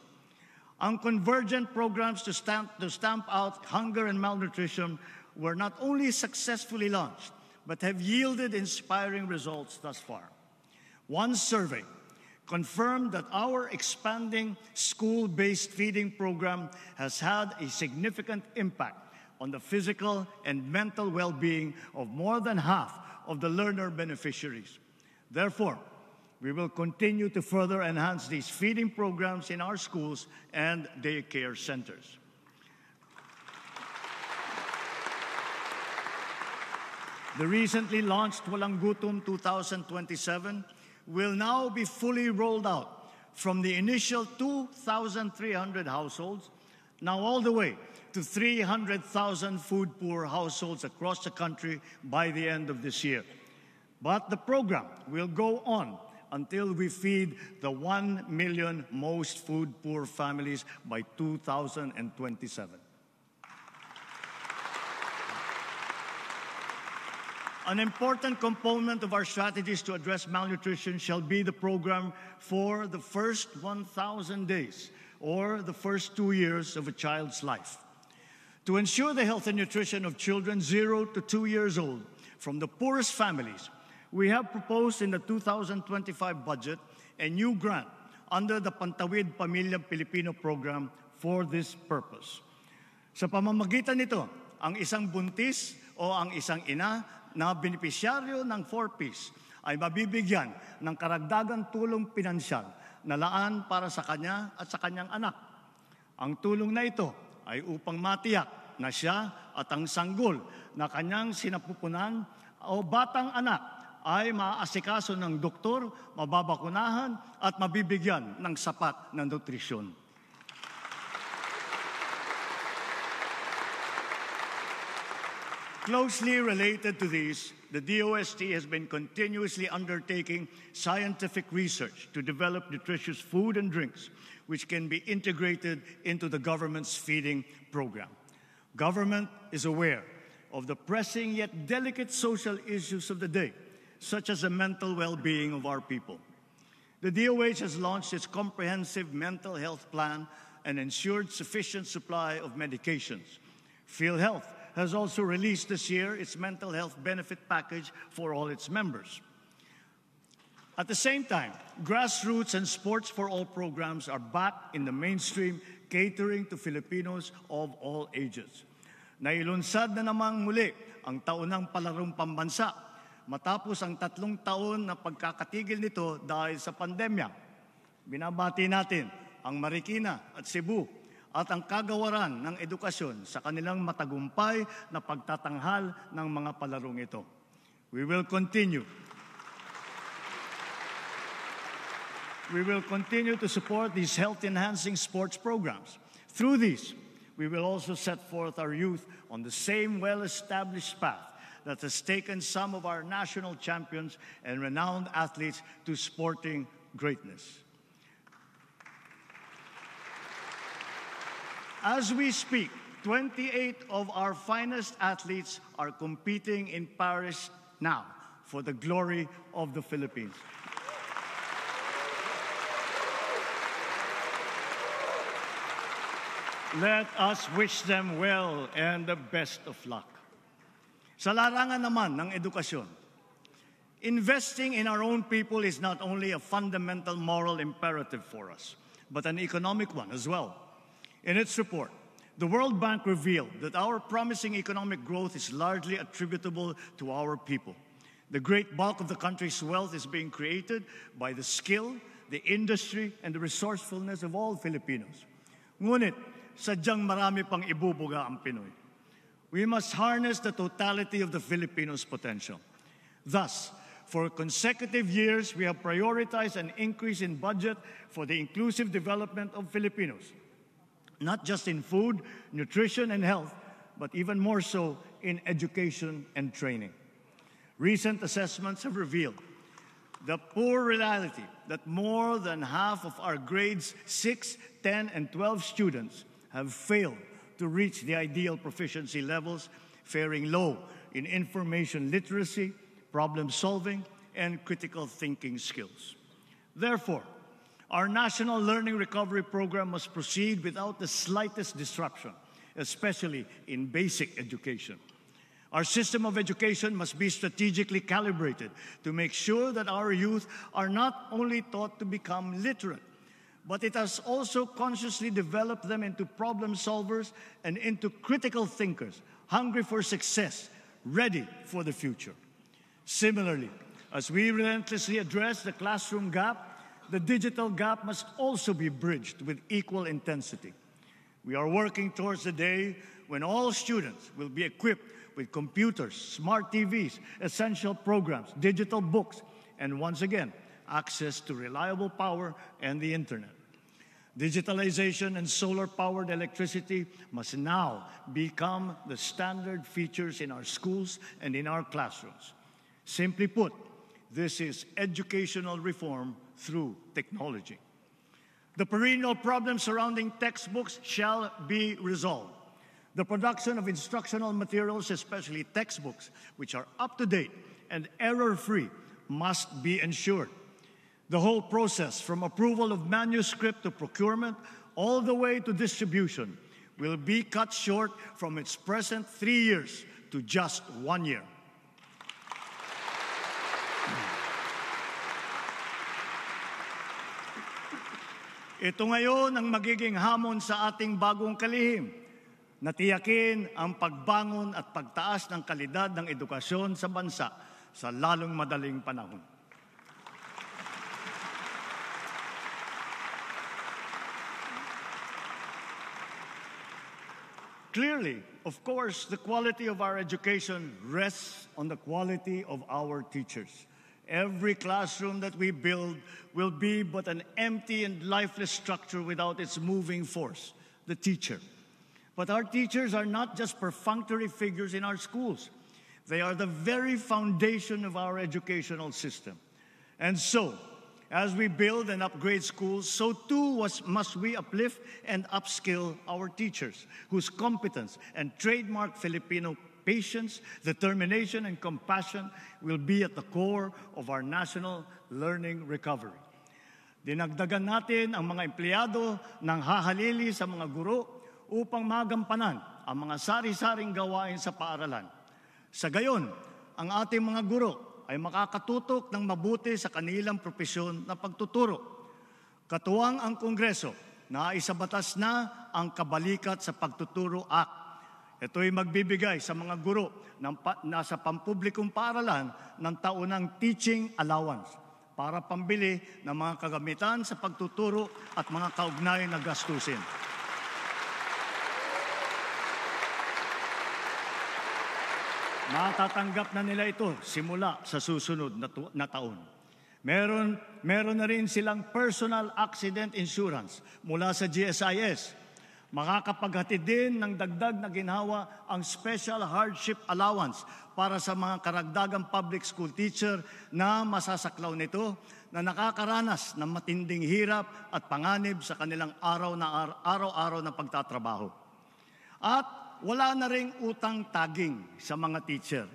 Ang convergent programs to stamp out hunger and malnutrition were not only successfully launched, but have yielded inspiring results thus far. One survey confirmed that our expanding school-based feeding program has had a significant impact on the physical and mental well-being of more than half of the learner beneficiaries. Therefore, we will continue to further enhance these feeding programs in our schools and daycare centers. The recently launched Walang Gutom 2027 will now be fully rolled out from the initial 2,300 households, now all the way to 300,000 food-poor households across the country by the end of this year. But the program will go on until we feed the 1 million most food-poor families by 2027. An important component of our strategies to address malnutrition shall be the program for the first 1,000 days, or the first 2 years of a child's life. To ensure the health and nutrition of children 0 to 2 years old from the poorest families, we have proposed in the 2025 budget a new grant under the Pantawid Pamilyang Pilipino program for this purpose. Sa pamamagitan nito, ang isang buntis o ang isang ina na benepisyaryo ng 4Ps ay mabibigyan ng karagdagang tulong pinansyal na laan para sa kanya at sa kanyang anak. Ang tulong na ito ay upang matiyak na siya at ang sanggol na kanyang sinapupunan o batang anak ay maaasikaso ng doktor, mababakunahan at mabibigyan ng sapat na nutrisyon. Closely related to these, the DOST has been continuously undertaking scientific research to develop nutritious food and drinks, which can be integrated into the government's feeding program. Government is aware of the pressing yet delicate social issues of the day, such as the mental well-being of our people. The DOH has launched its comprehensive mental health plan and ensured sufficient supply of medications. PhilHealth has also released this year its mental health benefit package for all its members. At the same time, grassroots and sports for all programs are back in the mainstream, catering to Filipinos of all ages. Nailunsad na namang muli ang taunang palarong pambansa matapos ang 3 taon na pagkakatigil nito dahil sa pandemya. Binabati natin ang Marikina at Cebu at ang kagawaran ng edukasyon sa kanilang matagumpay na pagtatanghal ng mga palarong ito. We will continue to support these health-enhancing sports programs. Through these, we will also set forth our youth on the same well-established path that has taken some of our national champions and renowned athletes to sporting greatness. As we speak, 28 of our finest athletes are competing in Paris now for the glory of the Philippines. Let us wish them well and the best of luck. Sa larangan naman ng edukasyon, investing in our own people is not only a fundamental moral imperative for us, but an economic one as well. In its report, the World Bank revealed that our promising economic growth is largely attributable to our people. The great bulk of the country's wealth is being created by the skill, the industry, and the resourcefulness of all Filipinos. Ngunit, sadyang marami pang ibubuga ang Pinoy. We must harness the totality of the Filipinos' potential. Thus, for consecutive years, we have prioritized an increase in budget for the inclusive development of Filipinos, not just in food, nutrition, and health, but even more so in education and training. Recent assessments have revealed the poor reality that more than half of our grades 6, 10, and 12 students have failed to reach the ideal proficiency levels, faring low in information literacy, problem solving, and critical thinking skills. Therefore, our National Learning Recovery Program must proceed without the slightest disruption, especially in basic education. Our system of education must be strategically calibrated to make sure that our youth are not only taught to become literate, but it has also consciously developed them into problem solvers and into critical thinkers, hungry for success, ready for the future. Similarly, as we relentlessly address the classroom gap, the digital gap must also be bridged with equal intensity. We are working towards the day when all students will be equipped with computers, smart TVs, essential programs, digital books, and once again, access to reliable power and the internet. Digitalization and solar-powered electricity must now become the standard features in our schools and in our classrooms. Simply put, This is educational reform through technology. The perennial problems surrounding textbooks shall be resolved. The production of instructional materials, especially textbooks, which are up-to-date and error-free, must be ensured. The whole process, from approval of manuscript to procurement, all the way to distribution, will be cut short from its present 3 years to just 1 year. Ito ngayon ang magiging hamon sa ating bagong kalihim, na tiyakin ang pagbangon at pagtaas ng kalidad ng edukasyon sa bansa sa lalong madaling panahon. Clearly, of course, the quality of our education rests on the quality of our teachers. Every classroom that we build will be but an empty and lifeless structure without its moving force, the teacher. But our teachers are not just perfunctory figures in our schools. They are the very foundation of our educational system. And so, as we build and upgrade schools, so too must we uplift and upskill our teachers, whose competence and trademark Filipino patience, determination, and compassion will be at the core of our national learning recovery. Dinagdagan natin ang mga empleyado ng hahalili sa mga guro upang magampanan ang mga sari-saring gawain sa paaralan. Sa gayon, ang ating mga guro ay makakatutok ng mabuti sa kanilang propesyon na pagtuturo. Katuwang ang Kongreso na isabatas na ang Kabalikat sa Pagtuturo Act. Ito'y magbibigay sa mga guro nasa pampublikong paaralan ng taunang teaching allowance para pambili ng mga kagamitan sa pagtuturo at mga kaugnay na gastusin. Matatanggap na nila ito simula sa susunod na taon. Meron na rin silang personal accident insurance mula sa GSIS. Makakapaghatid din ng dagdag na ginhawa ang Special Hardship Allowance para sa mga karagdagang public school teacher na masasaklaw nito na nakakaranas ng matinding hirap at panganib sa kanilang araw-araw na pagtatrabaho. At wala na ring utang taging sa mga teacher.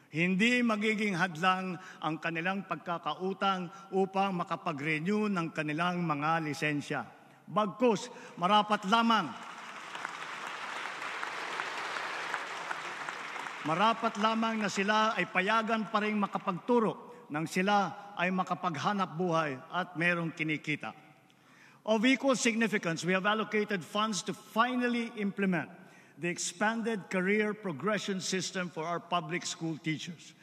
Hindi magiging hadlang ang kanilang pagkakautang upang makapag-renew ng kanilang mga lisensya. Bagkus, marapat lamang na sila ay payagan pa rin makapagturo nang sila ay makapaghanap buhay at merong kinikita. Of equal significance, we have allocated funds to finally implement the expanded career progression system for our public school teachers.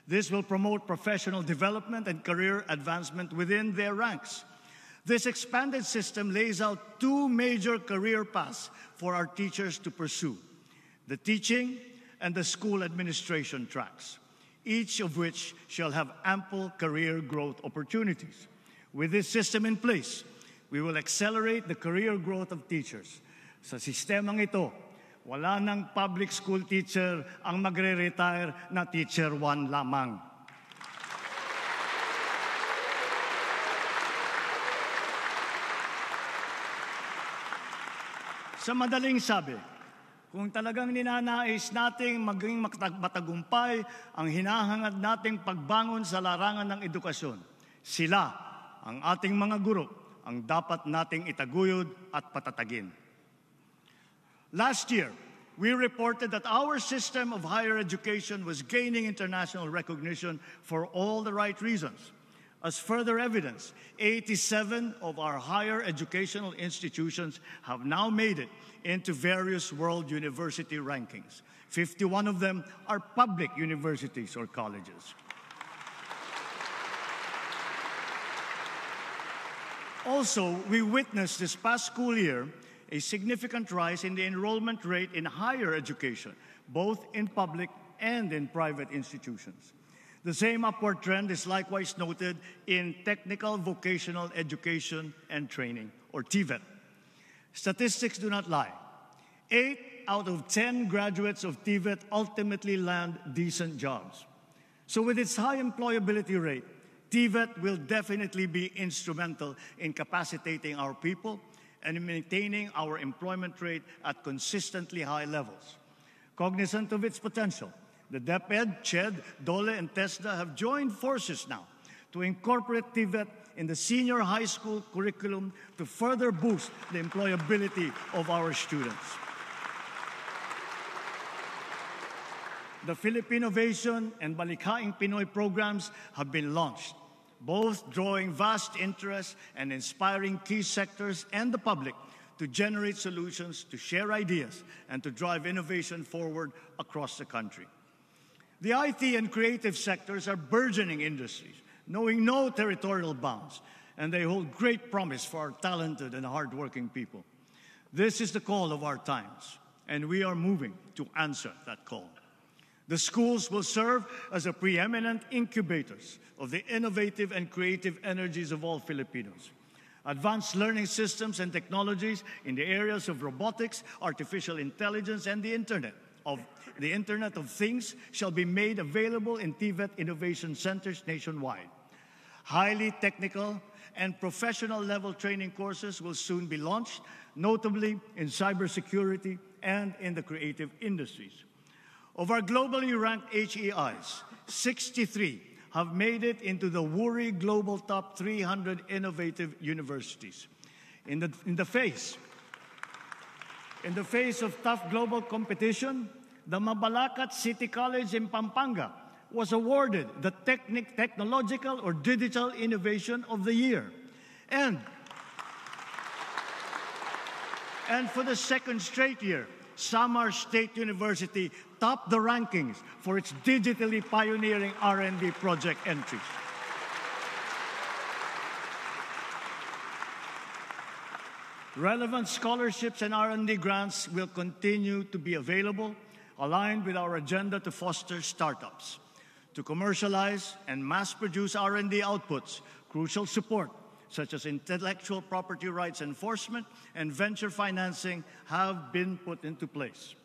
This will promote professional development and career advancement within their ranks. This expanded system lays out two major career paths for our teachers to pursue: the teaching and the school administration tracks, each of which shall have ample career growth opportunities. With this system in place, we will accelerate the career growth of teachers. Sa sistemang ito, wala ng public school teacher ang magre-retire na teacher 1 lamang. Sa madaling sabi, kung talagang ninanais nating maging matagumpay ang hinahangad nating pagbangon sa larangan ng edukasyon, sila, ang ating mga guro, ang dapat nating itaguyod at patatagin. Last year, we reported that our system of higher education was gaining international recognition for all the right reasons. As further evidence, 87 of our higher educational institutions have now made it into various world university rankings. 51 of them are public universities or colleges. Also, we witnessed this past school year a significant rise in the enrollment rate in higher education, both in public and in private institutions. The same upward trend is likewise noted in technical vocational education and training, or TVET. Statistics do not lie. 8 out of 10 graduates of TVET ultimately land decent jobs. So with its high employability rate, TVET will definitely be instrumental in capacitating our people and in maintaining our employment rate at consistently high levels. Cognizant of its potential, the DepEd, CHED, DOLE, and TESDA have joined forces now to incorporate TVET in the senior high school curriculum to further boost the employability of our students. The Philippinovation and Balikhaing Pinoy programs have been launched, both drawing vast interest and inspiring key sectors and the public to generate solutions, to share ideas, and to drive innovation forward across the country. The IT and creative sectors are burgeoning industries, knowing no territorial bounds, and they hold great promise for our talented and hardworking people. This is the call of our times, and we are moving to answer that call. The schools will serve as a preeminent incubators of the innovative and creative energies of all Filipinos. Advanced learning systems and technologies in the areas of robotics, artificial intelligence, and the Internet of Things shall be made available in TVET Innovation Centers nationwide. Highly technical and professional level training courses will soon be launched, notably in cybersecurity and in the creative industries. Of our globally ranked HEIs, 63 have made it into the WURI Global Top 300 Innovative Universities. In the face of tough global competition, the Mabalacat City College in Pampanga was awarded the Technological or Digital Innovation of the Year. And for the second straight year, Samar State University topped the rankings for its digitally pioneering R&D project entries. Relevant scholarships and R&D grants will continue to be available, aligned with our agenda to foster startups. To commercialize and mass-produce R&D outputs, crucial support, such as intellectual property rights enforcement and venture financing, have been put into place.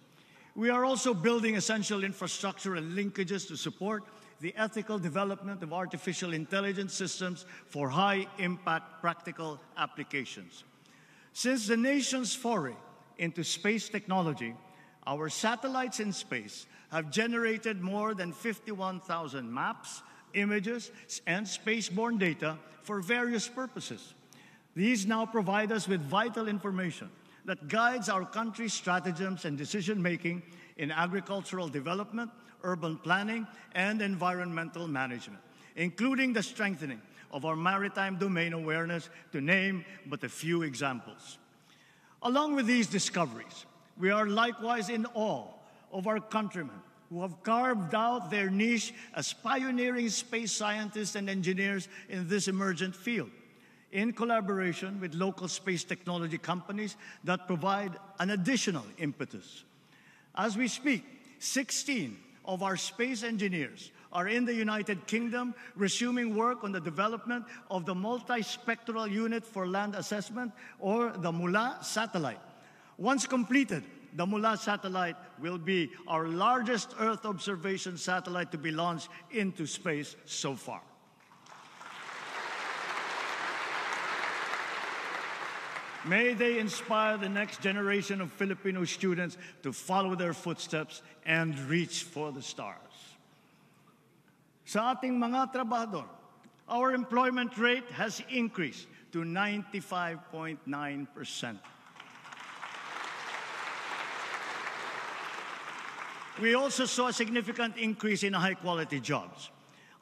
We are also building essential infrastructure and linkages to support the ethical development of artificial intelligence systems for high-impact practical applications. Since the nation's foray into space technology, our satellites in space have generated more than 51,000 maps, images, and spaceborne data for various purposes. These now provide us with vital information that guides our country's stratagems and decision-making in agricultural development, urban planning, and environmental management, including the strengthening of our maritime domain awareness, to name but a few examples. Along with these discoveries, we are likewise in awe of our countrymen who have carved out their niche as pioneering space scientists and engineers in this emergent field, in collaboration with local space technology companies that provide an additional impetus. As we speak, 16 of our space engineers are in the United Kingdom, resuming work on the development of the Multispectral Unit for Land Assessment, or the MULA satellite. Once completed, the MULA satellite will be our largest Earth observation satellite to be launched into space so far. May they inspire the next generation of Filipino students to follow their footsteps and reach for the stars. Sa ating mga trabahador, our employment rate has increased to 95.9%. We also saw a significant increase in high-quality jobs.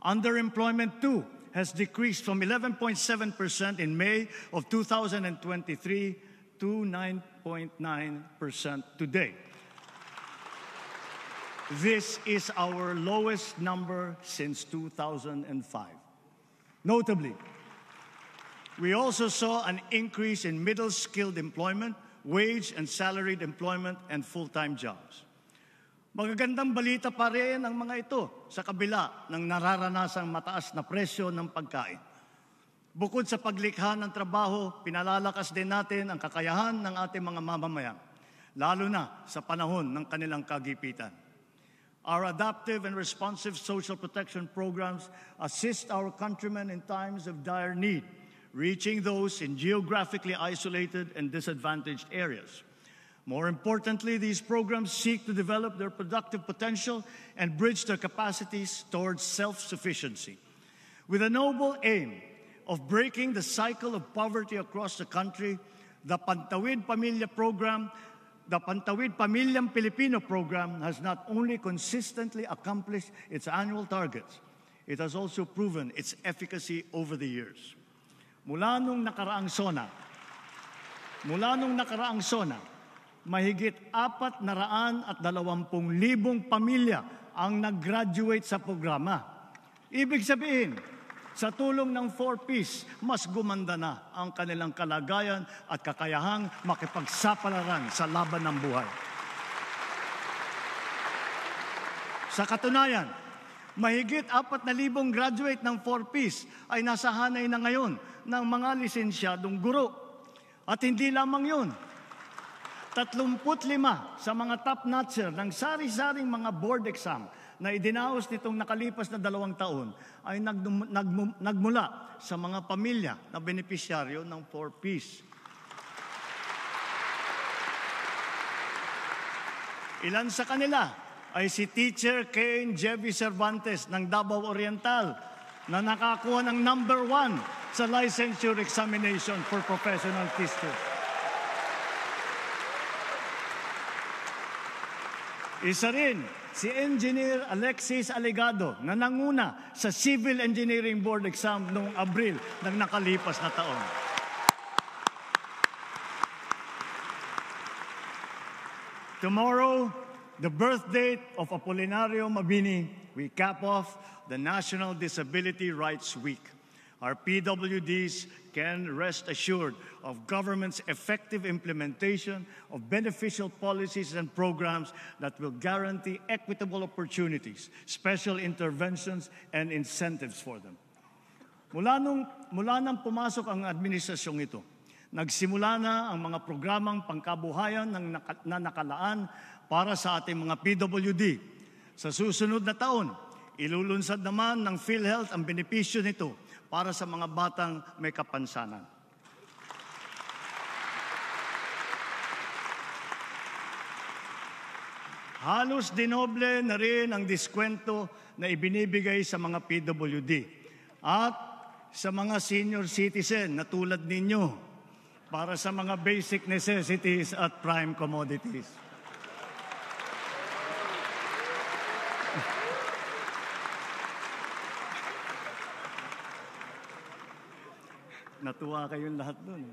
Underemployment, too, has decreased from 11.7% in May of 2023 to 9.9% today. This is our lowest number since 2005. Notably, we also saw an increase in middle-skilled employment, wage and salaried employment, and full-time jobs. Magagandang balita pa rin ang mga ito sa kabila ng nararanasang mataas na presyo ng pagkain. Bukod sa paglikha ng trabaho, pinalalakas din natin ang kakayahan ng ating mga mamamayan, lalo na sa panahon ng kanilang kagipitan. Our adaptive and responsive social protection programs assist our countrymen in times of dire need, reaching those in geographically isolated and disadvantaged areas. More importantly, these programs seek to develop their productive potential and bridge their capacities towards self-sufficiency. With a noble aim of breaking the cycle of poverty across the country, the Pantawid Pamilyang Pilipino program has not only consistently accomplished its annual targets, it has also proven its efficacy over the years. Mula nung nakaraang SONA, mahigit 420,000 pamilya ang nag-graduate sa programa. Ibig sabihin, sa tulong ng 4Ps, mas gumanda na ang kanilang kalagayan at kakayahang makipagsapalaran sa laban ng buhay. Sa katunayan, mahigit 4,000 graduate ng 4Ps ay nasa hanay na ngayon ng mga lisensyadong guro. At hindi lamang yun, 35 sa mga top-notcher ng sari-saring mga board exam na idinaos nitong nakalipas na 2 taon ay nagmula sa mga pamilya na benepisyaryo ng 4Ps. Ilan sa kanila ay si Teacher Kane Jevy Cervantes ng Davao Oriental na nakakuha ng number 1 sa licensure examination for professional teachers. Isa rin si Engineer Alexis Aligado na nanguna sa Civil Engineering Board exam noong Abril ng nakalipas na taon. Tomorrow, the birth date of Apolinario Mabini, we cap off the National Disability Rights Week. Our PWDs can rest assured of government's effective implementation of beneficial policies and programs that will guarantee equitable opportunities, special interventions, and incentives for them. Mula nang pumasok ang administrasyong ito, nagsimula na ang mga programang pangkabuhayan na nakalaan para sa ating mga PWD. Sa susunod na taon, ilulunsad naman ng PhilHealth ang benepisyo nito para sa mga batang may kapansanan. Halos dinoble na rin ang diskwento na ibinibigay sa mga PWD at sa mga senior citizen na tulad ninyo para sa mga basic necessities at prime commodities. Natuwa kayong lahat doon.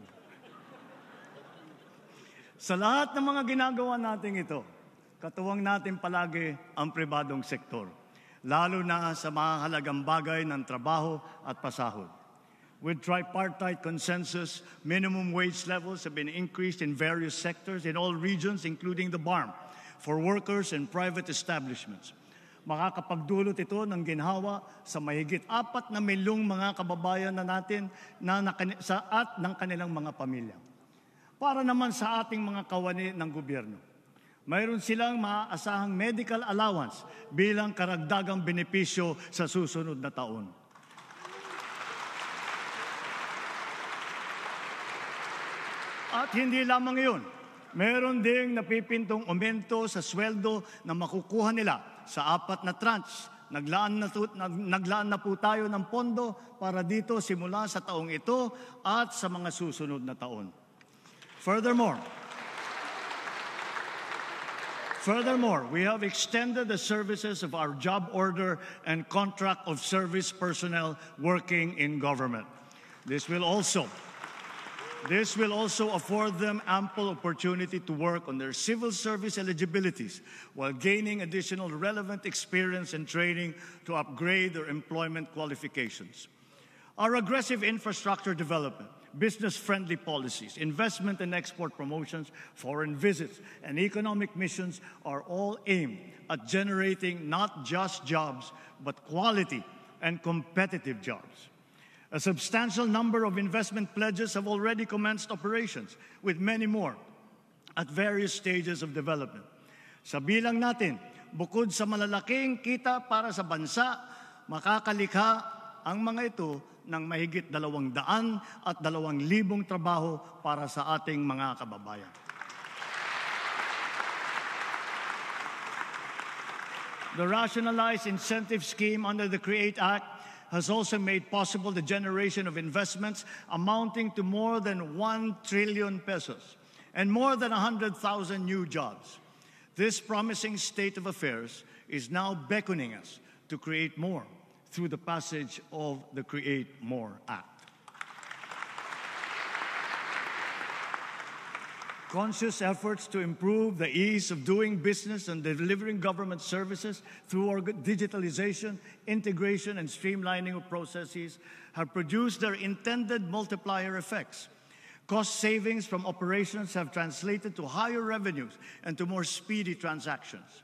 Sa lahat ng mga ginagawa natin ito, katuwang natin palagi ang pribadong sektor, lalo na sa mahalagang bagay ng trabaho at pasahod. With tripartite consensus, minimum wage levels have been increased in various sectors in all regions, including the BARM, for workers and private establishments. Makakapagdulot ito ng ginhawa sa mahigit 4 na milyong mga kababayan na natin at ng kanilang mga pamilya. Para naman sa ating mga kawani ng gobyerno, mayroon silang maaasahang medical allowance bilang karagdagang benepisyo sa susunod na taon. At hindi lamang iyon, meron ding napipintong aumento sa sweldo na makukuha nila sa 4 na tranche. Naglaan na po tayo ng pondo para dito simula sa taong ito at sa mga susunod na taon. Furthermore, we have extended the services of our job order and contract of service personnel working in government. This will also afford them ample opportunity to work on their civil service eligibilities while gaining additional relevant experience and training to upgrade their employment qualifications. Our aggressive infrastructure development, business-friendly policies, investment and export promotions, foreign visits, and economic missions are all aimed at generating not just jobs, but quality and competitive jobs. A substantial number of investment pledges have already commenced operations, with many more at various stages of development. Sa bilang natin, bukod sa malalaking kita para sa bansa, makakalikha ang mga ito ng mahigit 200,000 trabaho para sa ating mga kababayan. The rationalized incentive scheme under the CREATE Act has also made possible the generation of investments amounting to more than 1 trillion pesos and more than 100,000 new jobs. This promising state of affairs is now beckoning us to create more through the passage of the Create More Act. Conscious efforts to improve the ease of doing business and delivering government services through digitalization, integration, and streamlining of processes have produced their intended multiplier effects. Cost savings from operations have translated to higher revenues and to more speedy transactions.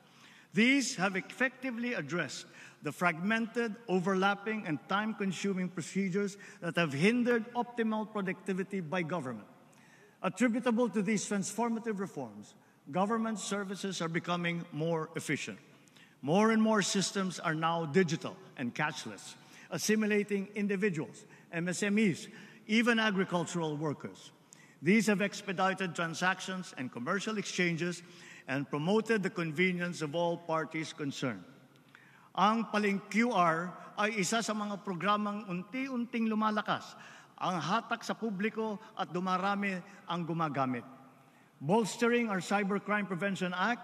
These have effectively addressed the fragmented, overlapping, and time-consuming procedures that have hindered optimal productivity by government. Attributable to these transformative reforms, government services are becoming more efficient. More and more systems are now digital and cashless, assimilating individuals, MSMEs, even agricultural workers. These have expedited transactions and commercial exchanges and promoted the convenience of all parties concerned. Ang Paling QR ay isa sa mga programang unti-unting lumalakas, ang hatak sa publiko at dumarami ang gumagamit. Bolstering our Cybercrime Prevention Act,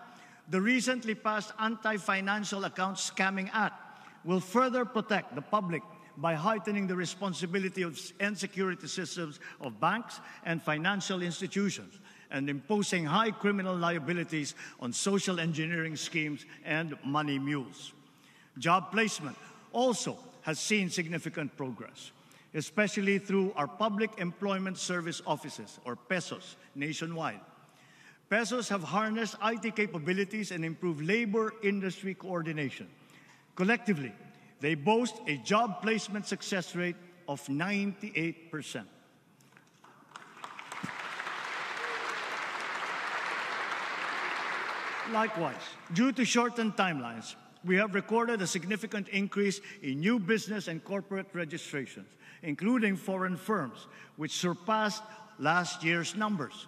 the recently passed Anti-Financial Account Scamming Act will further protect the public by heightening the responsibility and security systems of banks and financial institutions and imposing high criminal liabilities on social engineering schemes and money mules. Job placement also has seen significant progress, especially through our Public Employment Service Offices, or PESOs, nationwide. PESOs have harnessed IT capabilities and improved labor industry coordination. Collectively, they boast a job placement success rate of 98%. Likewise, due to shortened timelines, we have recorded a significant increase in new business and corporate registrations, including foreign firms, which surpassed last year's numbers.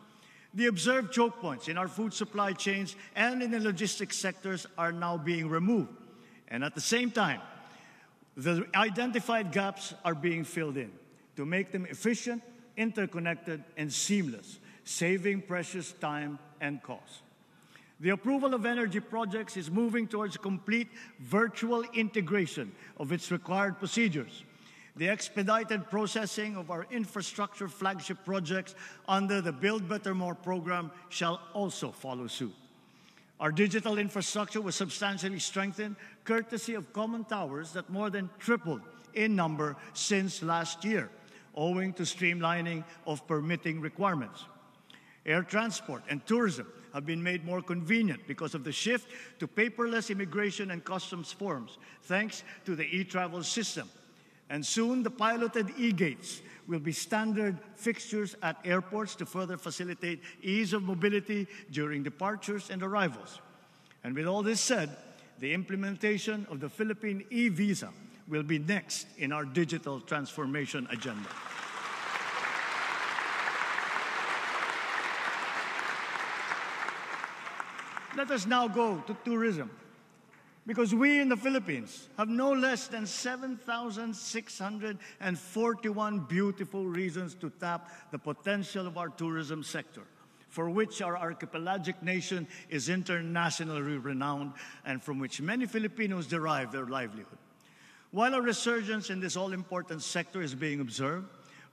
The observed choke points in our food supply chains and in the logistics sectors are now being removed. And at the same time, the identified gaps are being filled in to make them efficient, interconnected, and seamless, saving precious time and cost. The approval of energy projects is moving towards complete virtual integration of its required procedures. The expedited processing of our infrastructure flagship projects under the Build Better More program shall also follow suit. Our digital infrastructure was substantially strengthened courtesy of common towers that more than tripled in number since last year, owing to streamlining of permitting requirements. Air transport and tourism have been made more convenient because of the shift to paperless immigration and customs forms, thanks to the e-travel system. And soon, the piloted e-gates will be standard fixtures at airports to further facilitate ease of mobility during departures and arrivals. And with all this said, the implementation of the Philippine e-visa will be next in our digital transformation agenda. Let us now go to tourism, because we in the Philippines have no less than 7,641 beautiful reasons to tap the potential of our tourism sector, for which our archipelagic nation is internationally renowned and from which many Filipinos derive their livelihood. While a resurgence in this all-important sector is being observed,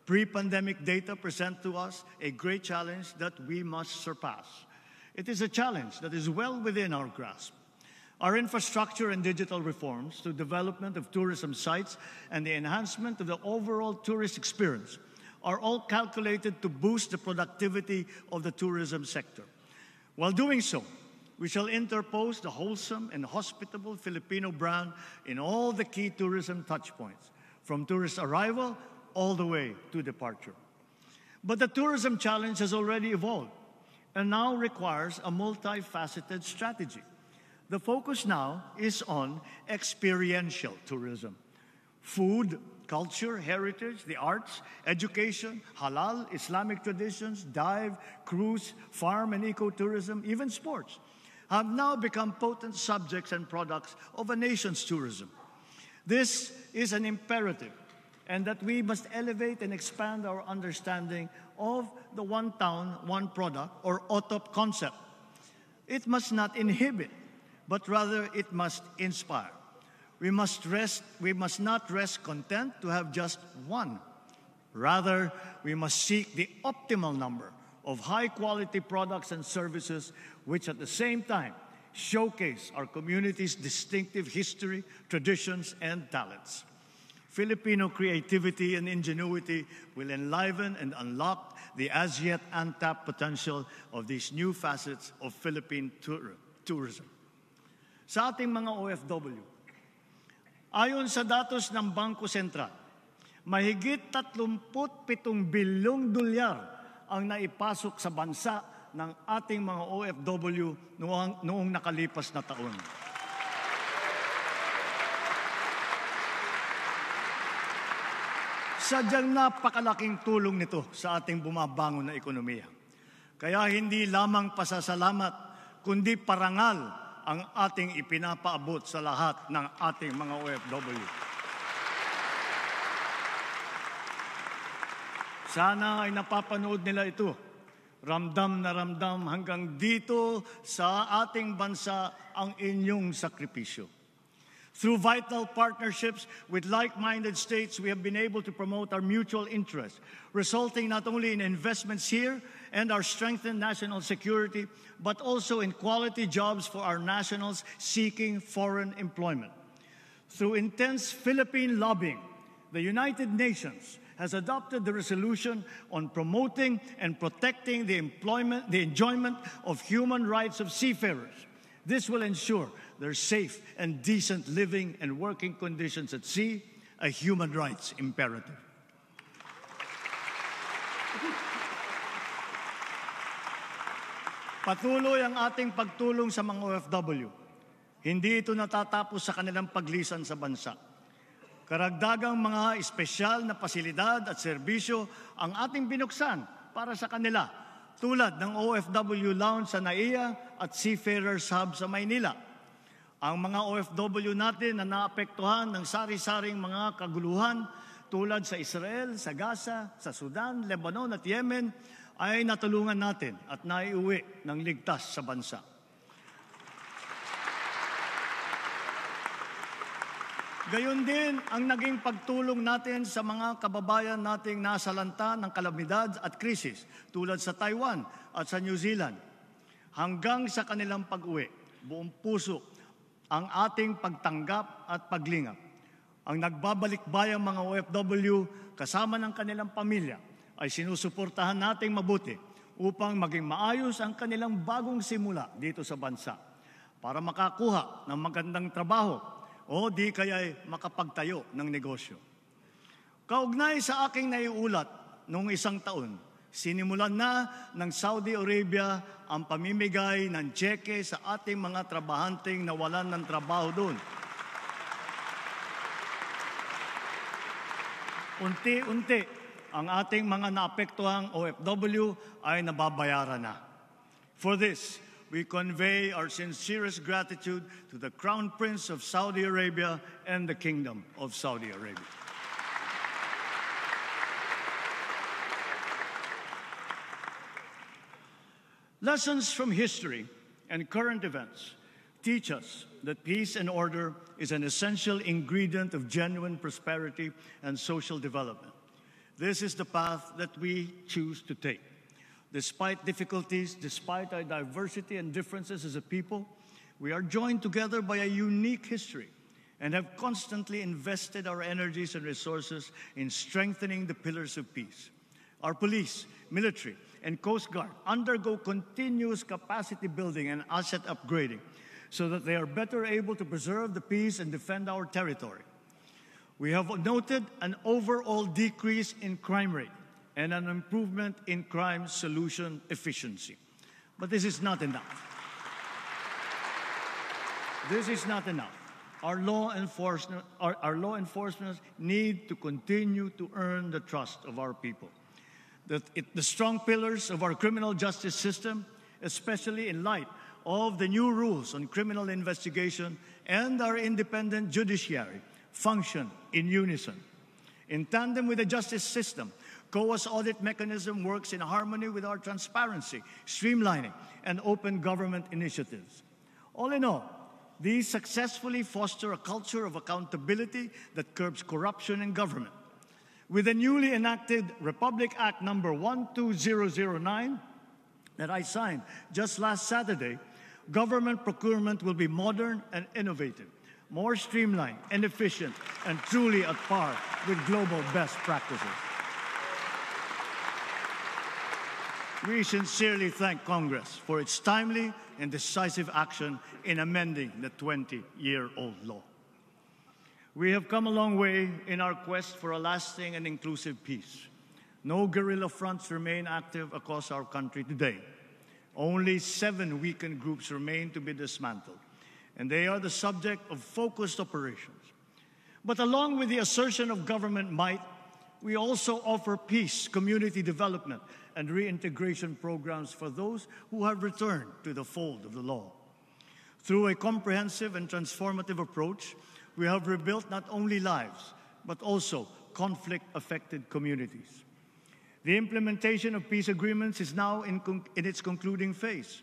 pre-pandemic data present to us a great challenge that we must surpass. It is a challenge that is well within our grasp. Our infrastructure and digital reforms, the development of tourism sites, and the enhancement of the overall tourist experience are all calculated to boost the productivity of the tourism sector. While doing so, we shall interpose the wholesome and hospitable Filipino brand in all the key tourism touchpoints, from tourist arrival all the way to departure. But the tourism challenge has already evolved and now requires a multifaceted strategy. The focus now is on experiential tourism. Food, culture, heritage, the arts, education, halal, Islamic traditions, dive, cruise, farm and ecotourism, even sports have now become potent subjects and products of a nation's tourism. This is an imperative, and that we must elevate and expand our understanding of the one town, one product, or OTOP concept. It must not inhibit, but rather it must inspire. We must not rest content to have just one. Rather, we must seek the optimal number of high-quality products and services which at the same time showcase our community's distinctive history, traditions, and talents. Filipino creativity and ingenuity will enliven and unlock the as-yet untapped potential of these new facets of Philippine tourism. Sa ating mga OFW, ayon sa datos ng Bangko Sentral, mahigit 37 bilyong dolyar ang naipasok sa bansa ng ating mga OFW noong nakalipas na taon. Sadyang napakalaking tulong nito sa ating bumabangon na ekonomiya. Kaya hindi lamang pasasalamat, kundi parangal ang ating ipinapaabot sa lahat ng ating mga OFW. Sana ay napapanood nila ito. Ramdam na ramdam hanggang dito sa ating bansa ang inyong sakripisyo. Through vital partnerships with like-minded states, we have been able to promote our mutual interests, resulting not only in investments here and our strengthened national security, but also in quality jobs for our nationals seeking foreign employment. Through intense Philippine lobbying, the United Nations has adopted the resolution on promoting and protecting the enjoyment of human rights of seafarers. This will ensure their safe and decent living and working conditions at sea, a human rights imperative. Patuloy ang ating pagtulong sa mga OFW. Hindi ito natatapos sa kanilang paglisan sa bansa. Karagdagang mga espesyal na pasilidad at serbisyo ang ating binuksan para sa kanila, tulad ng OFW Lounge sa NAIA at Seafarers Hub sa Maynila. Ang mga OFW natin na naapektuhan ng sari-saring mga kaguluhan tulad sa Israel, sa Gaza, sa Sudan, Lebanon at Yemen ay natulungan natin at naiuwi ng ligtas sa bansa. Gayon din ang naging pagtulong natin sa mga kababayan nating nasalanta ng kalamidad at krisis tulad sa Taiwan at sa New Zealand. Hanggang sa kanilang pag-uwi, buong puso ang ating pagtanggap at paglingap. Ang nagbabalik-bayang mga OFW kasama ng kanilang pamilya ay sinusuportahan nating mabuti upang maging maayos ang kanilang bagong simula dito sa bansa para makakuha ng magandang trabaho o di kaya'y makapagtayo ng negosyo. Kaugnay sa aking naiulat noong isang taon, sinimulan na ng Saudi Arabia ang pamimigay ng tseke sa ating mga trabahanteng nawalan ng trabaho doon. Unti-unti, ang ating mga naapektuhang OFW ay nababayaran na. For this, we convey our sincerest gratitude to the Crown Prince of Saudi Arabia and the Kingdom of Saudi Arabia. Lessons from history and current events teach us that peace and order is an essential ingredient of genuine prosperity and social development. This is the path that we choose to take. Despite difficulties, despite our diversity and differences as a people, we are joined together by a unique history and have constantly invested our energies and resources in strengthening the pillars of peace. Our police, military, and Coast Guard undergo continuous capacity building and asset upgrading so that they are better able to preserve the peace and defend our territory. We have noted an overall decrease in crime rate and an improvement in crime solution efficiency. But this is not enough. This is not enough. Our law enforcement need to continue to earn the trust of our people. The strong pillars of our criminal justice system, especially in light of the new rules on criminal investigation and our independent judiciary, function in unison. In tandem with the justice system, COA's audit mechanism works in harmony with our transparency, streamlining, and open government initiatives. All in all, these successfully foster a culture of accountability that curbs corruption in government. With the newly enacted Republic Act number 12009 that I signed just last Saturday, government procurement will be modern and innovative, more streamlined and efficient, and truly at par with global best practices. We sincerely thank Congress for its timely and decisive action in amending the 20-year-old law. We have come a long way in our quest for a lasting and inclusive peace. No guerrilla fronts remain active across our country today. Only 7 weakened groups remain to be dismantled, and they are the subject of focused operations. But along with the assertion of government might, we also offer peace, community development, and reintegration programs for those who have returned to the fold of the law. Through a comprehensive and transformative approach, we have rebuilt not only lives, but also conflict-affected communities. The implementation of peace agreements is now in its concluding phase.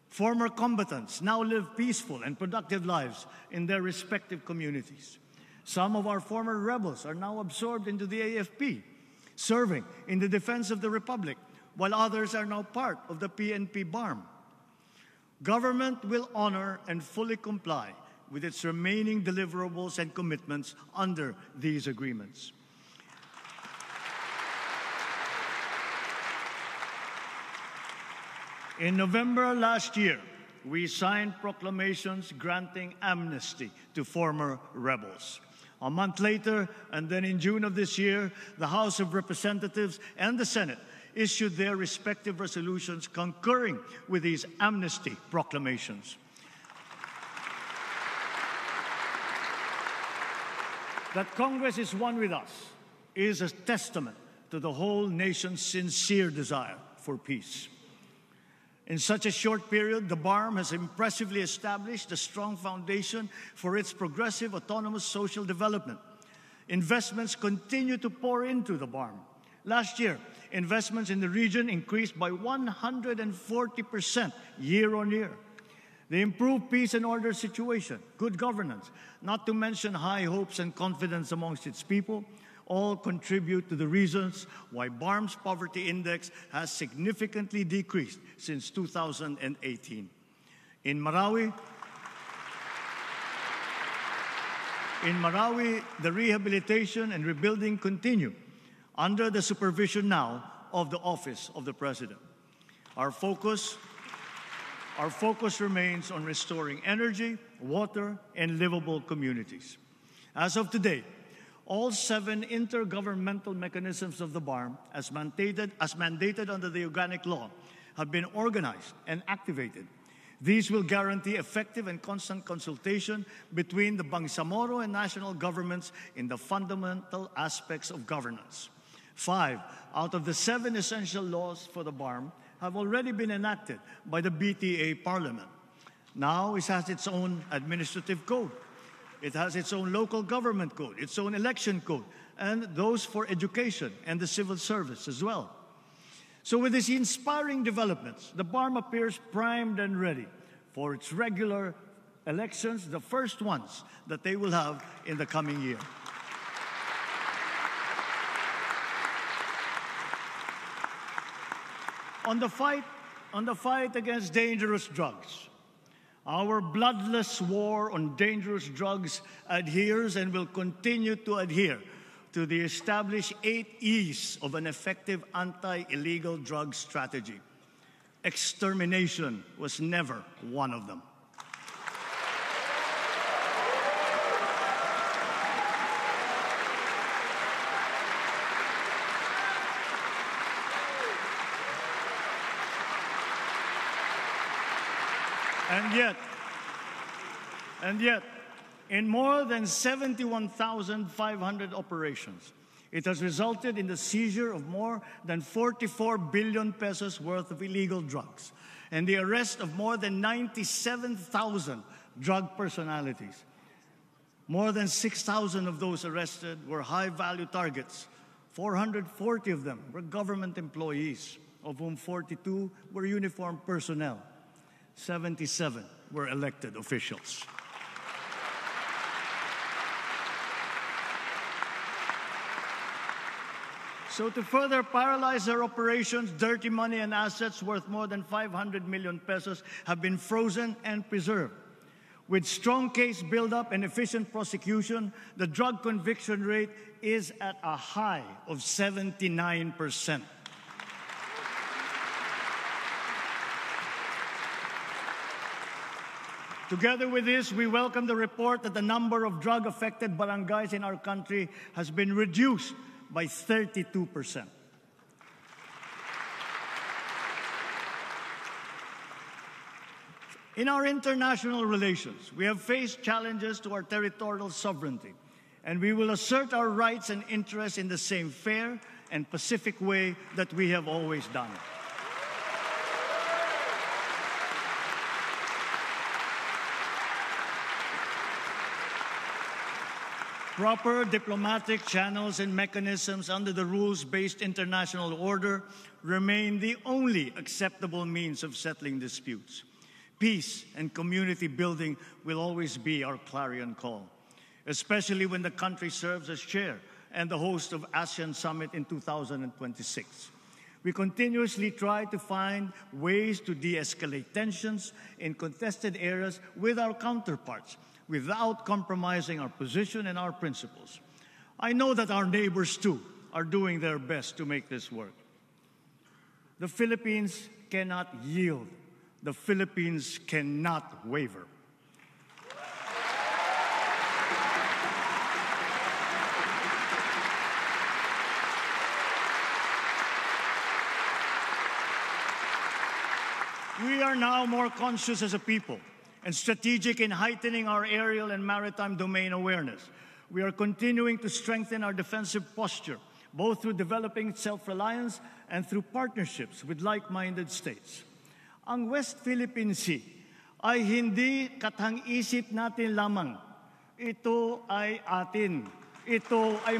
Former combatants now live peaceful and productive lives in their respective communities. Some of our former rebels are now absorbed into the AFP, serving in the defense of the Republic, while others are now part of the PNP BARM. Government will honor and fully comply with its remaining deliverables and commitments under these agreements. In November last year, we signed proclamations granting amnesty to former rebels. A month later, and then in June of this year, the House of Representatives and the Senate issued their respective resolutions concurring with these amnesty proclamations. That Congress is one with us is a testament to the whole nation's sincere desire for peace. In such a short period, the BARM has impressively established a strong foundation for its progressive, autonomous social development. Investments continue to pour into the BARM. Last year, investments in the region increased by 140% year-on-year. The improved peace and order situation, good governance, not to mention high hopes and confidence amongst its people, all contribute to the reasons why BARM's poverty index has significantly decreased since 2018. In Marawi, the rehabilitation and rebuilding continue under the supervision now of the Office of the President. Our focus remains on restoring energy, water, and livable communities. As of today, all 7 intergovernmental mechanisms of the BARM, as mandated under the organic law, have been organized and activated. These will guarantee effective and constant consultation between the Bangsamoro and national governments in the fundamental aspects of governance. 5 out of the 7 essential laws for the BARM have already been enacted by the BTA Parliament. Now it has its own administrative code. It has its own local government code, its own election code, and those for education and the civil service as well. So with these inspiring developments, the BARM appears primed and ready for its regular elections, the first ones that they will have in the coming year. On the fight against dangerous drugs, our bloodless war on dangerous drugs adheres and will continue to adhere to the established 8 E's of an effective anti-illegal drug strategy. Extermination was never one of them. And yet, in more than 71,500 operations, it has resulted in the seizure of more than 44 billion pesos worth of illegal drugs and the arrest of more than 97,000 drug personalities. More than 6,000 of those arrested were high-value targets. 440 of them were government employees, of whom 42 were uniformed personnel. 77 were elected officials. So to further paralyze their operations, dirty money and assets worth more than 500 million pesos have been frozen and preserved. With strong case buildup and efficient prosecution, the drug conviction rate is at a high of 79%. Together with this, we welcome the report that the number of drug-affected barangays in our country has been reduced by 32%. In our international relations, we have faced challenges to our territorial sovereignty, and we will assert our rights and interests in the same fair and pacific way that we have always done. Proper diplomatic channels and mechanisms under the rules-based international order remain the only acceptable means of settling disputes. Peace and community building will always be our clarion call, especially when the country serves as chair and the host of ASEAN Summit in 2026. We continuously try to find ways to de-escalate tensions in contested areas with our counterparts, without compromising our position and our principles. I know that our neighbors, too, are doing their best to make this work. The Philippines cannot yield. The Philippines cannot waver. We are now more conscious as a people and strategic in heightening our aerial and maritime domain awareness. We are continuing to strengthen our defensive posture, both through developing self-reliance and through partnerships with like-minded states. Ang West Philippine Sea ay hindi kathang-isip natin lamang. Ito ay atin. Ito ay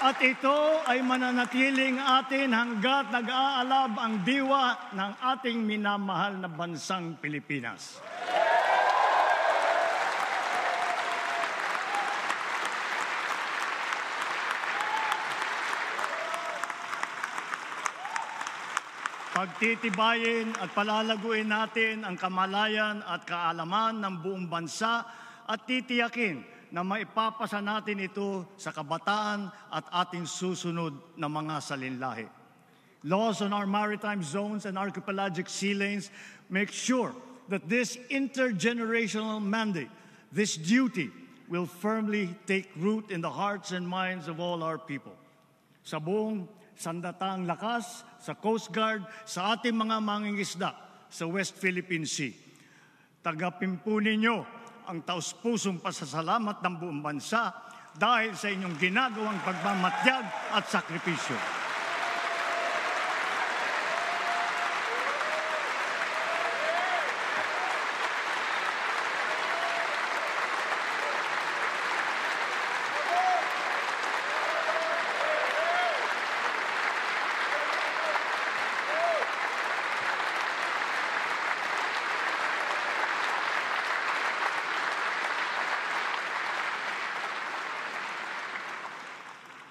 At ito ay mananatiling atin hanggat nag-aalab ang diwa ng ating minamahal na bansang Pilipinas. Pagtitibayin at palalaguin natin ang kamalayan at kaalaman ng buong bansa at titiyakin na maipapasa natin ito sa kabataan at ating susunod na mga salinlahi. Laws on our maritime zones and archipelagic sea lanes make sure that this intergenerational mandate, this duty, will firmly take root in the hearts and minds of all our people. Sa buong sandatang lakas, sa Coast Guard, sa ating mga mangingisda sa West Philippine Sea. Tagapin po ninyo ang taus-pusong pasasalamat ng buong bansa dahil sa inyong ginagawang pagmamatyag at sakripisyo.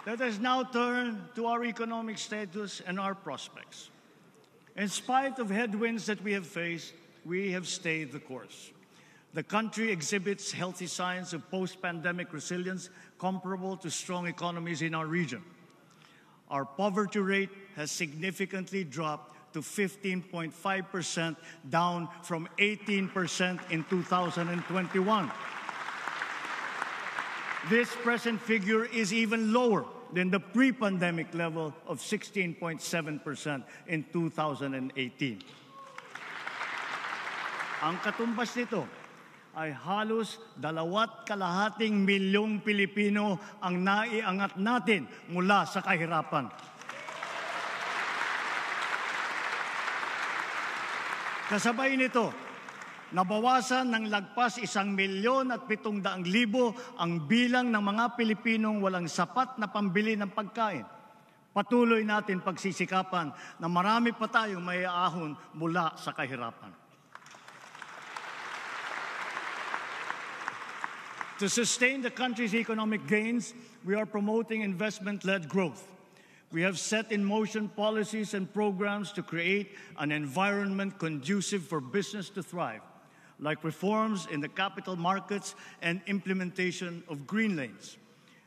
Let us now turn to our economic status and our prospects. In spite of headwinds that we have faced, we have stayed the course. The country exhibits healthy signs of post-pandemic resilience comparable to strong economies in our region. Our poverty rate has significantly dropped to 15.5%, down from 18% in 2021. This present figure is even lower than the pre-pandemic level of 16.7% in 2018. Ang katumbas nito ay halos 2.5 milyong Pilipino ang naiangat natin mula sa kahirapan. Kasabay nito, nabawasan ng lagpas 1,700,000 ang bilang ng mga Pilipinong walang sapat na pambili ng pagkain. Patuloy natin pagsisikapan na marami pa tayong maiaahon mula sa kahirapan. To sustain the country's economic gains, we are promoting investment-led growth. We have set in motion policies and programs to create an environment conducive for business to thrive, like reforms in the capital markets and implementation of green lanes.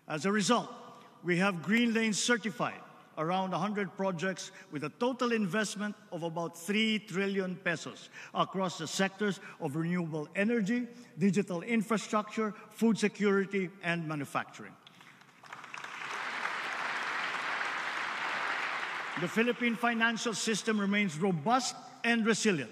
As a result, we have green lanes certified, around 100 projects with a total investment of about 3 trillion pesos across the sectors of renewable energy, digital infrastructure, food security, and manufacturing. The Philippine financial system remains robust and resilient.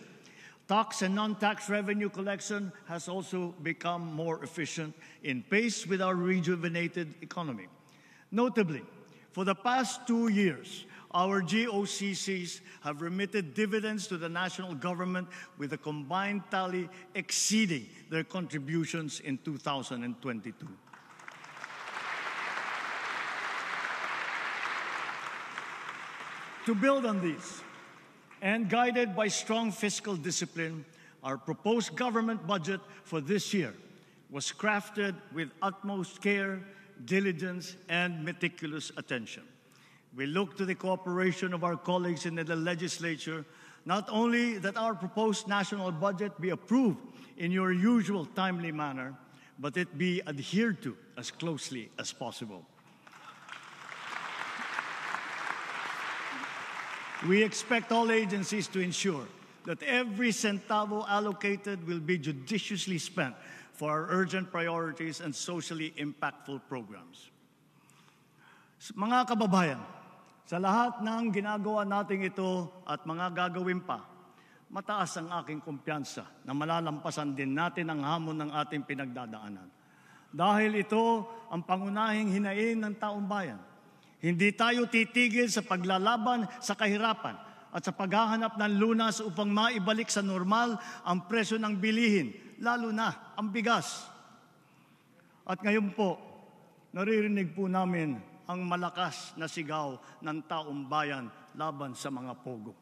Tax and non-tax revenue collection has also become more efficient in pace with our rejuvenated economy. Notably, for the past 2 years, our GOCCs have remitted dividends to the national government with a combined tally exceeding their contributions in 2022. To build on these, and guided by strong fiscal discipline, our proposed government budget for this year was crafted with utmost care, diligence, and meticulous attention. We look to the cooperation of our colleagues in the legislature, not only that our proposed national budget be approved in your usual timely manner, but it be adhered to as closely as possible. We expect all agencies to ensure that every centavo allocated will be judiciously spent for our urgent priorities and socially impactful programs. Mga kababayan, sa lahat ng ginagawa natin ito at mga gagawin pa, mataas ang aking kumpiyansa na malalampasan din natin ang hamon ng ating pinagdadaanan. Dahil ito ang pangunahing hinaing ng taong bayan. Hindi tayo titigil sa paglalaban sa kahirapan at sa paghahanap ng lunas upang maibalik sa normal ang presyo ng bilihin, lalo na ang bigas. At ngayon po, naririnig po namin ang malakas na sigaw ng taong bayan laban sa mga pogo.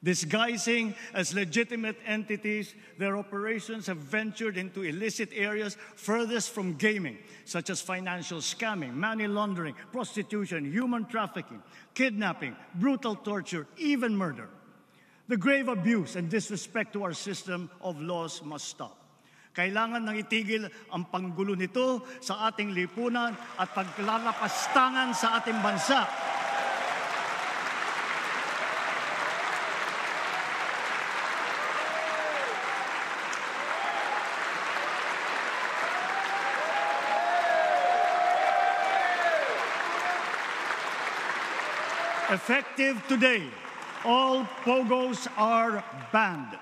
Disguising as legitimate entities, their operations have ventured into illicit areas furthest from gaming, such as financial scamming, money laundering, prostitution, human trafficking, kidnapping, brutal torture, even murder. The grave abuse and disrespect to our system of laws must stop. Kailangan nang itigil ang panggulo nito sa ating lipunan at paglalapastangan sa ating bansa. Effective today, all pogos are banned.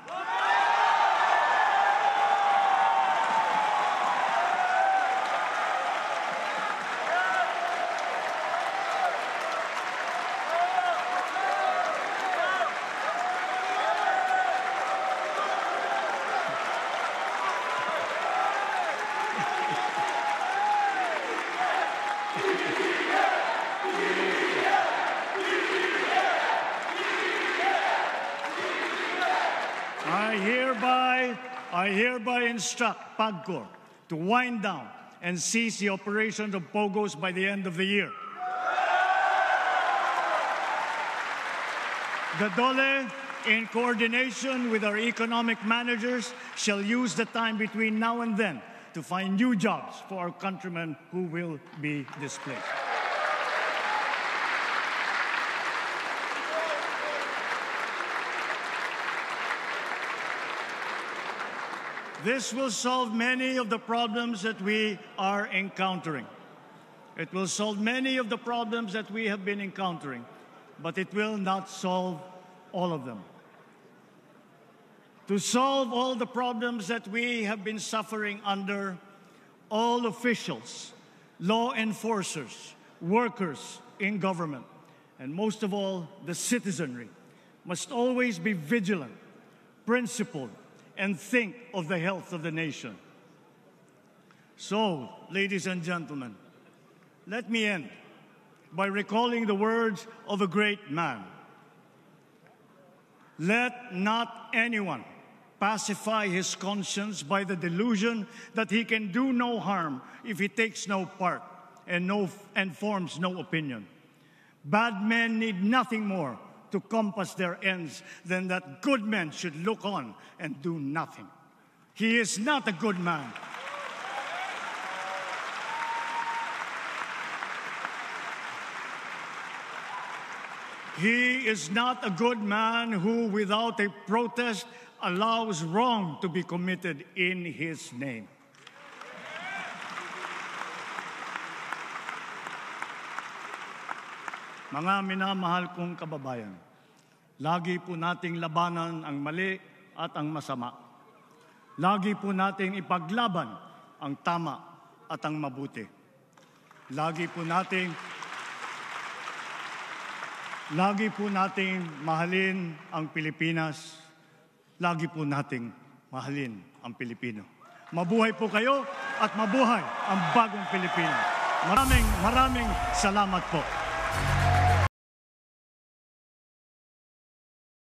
I hereby instruct PAGCOR to wind down and cease the operations of POGOs by the end of the year. The DOLE in coordination with our economic managers, shall use the time between now and then to find new jobs for our countrymen who will be displaced. This will solve many of the problems that we are encountering. It will solve many of the problems that we have been encountering, but it will not solve all of them. To solve all the problems that we have been suffering under, all officials, law enforcers, workers in government, and most of all, the citizenry, must always be vigilant, principled, and think of the health of the nation. So, ladies and gentlemen, let me end by recalling the words of a great man. Let not anyone pacify his conscience by the delusion that he can do no harm if he takes no part and forms no opinion. Bad men need nothing more to compass their ends than that good men should look on and do nothing. He is not a good man. He is not a good man who, without a protest, allows wrong to be committed in his name. Mga minamahal kong kababayan, lagi po nating labanan ang mali at ang masama. Lagi po nating ipaglaban ang tama at ang mabuti. Lagi po nating mahalin ang Pilipinas. Lagi po nating mahalin ang Pilipino. Mabuhay po kayo at mabuhay ang bagong Pilipinas. Maraming salamat po.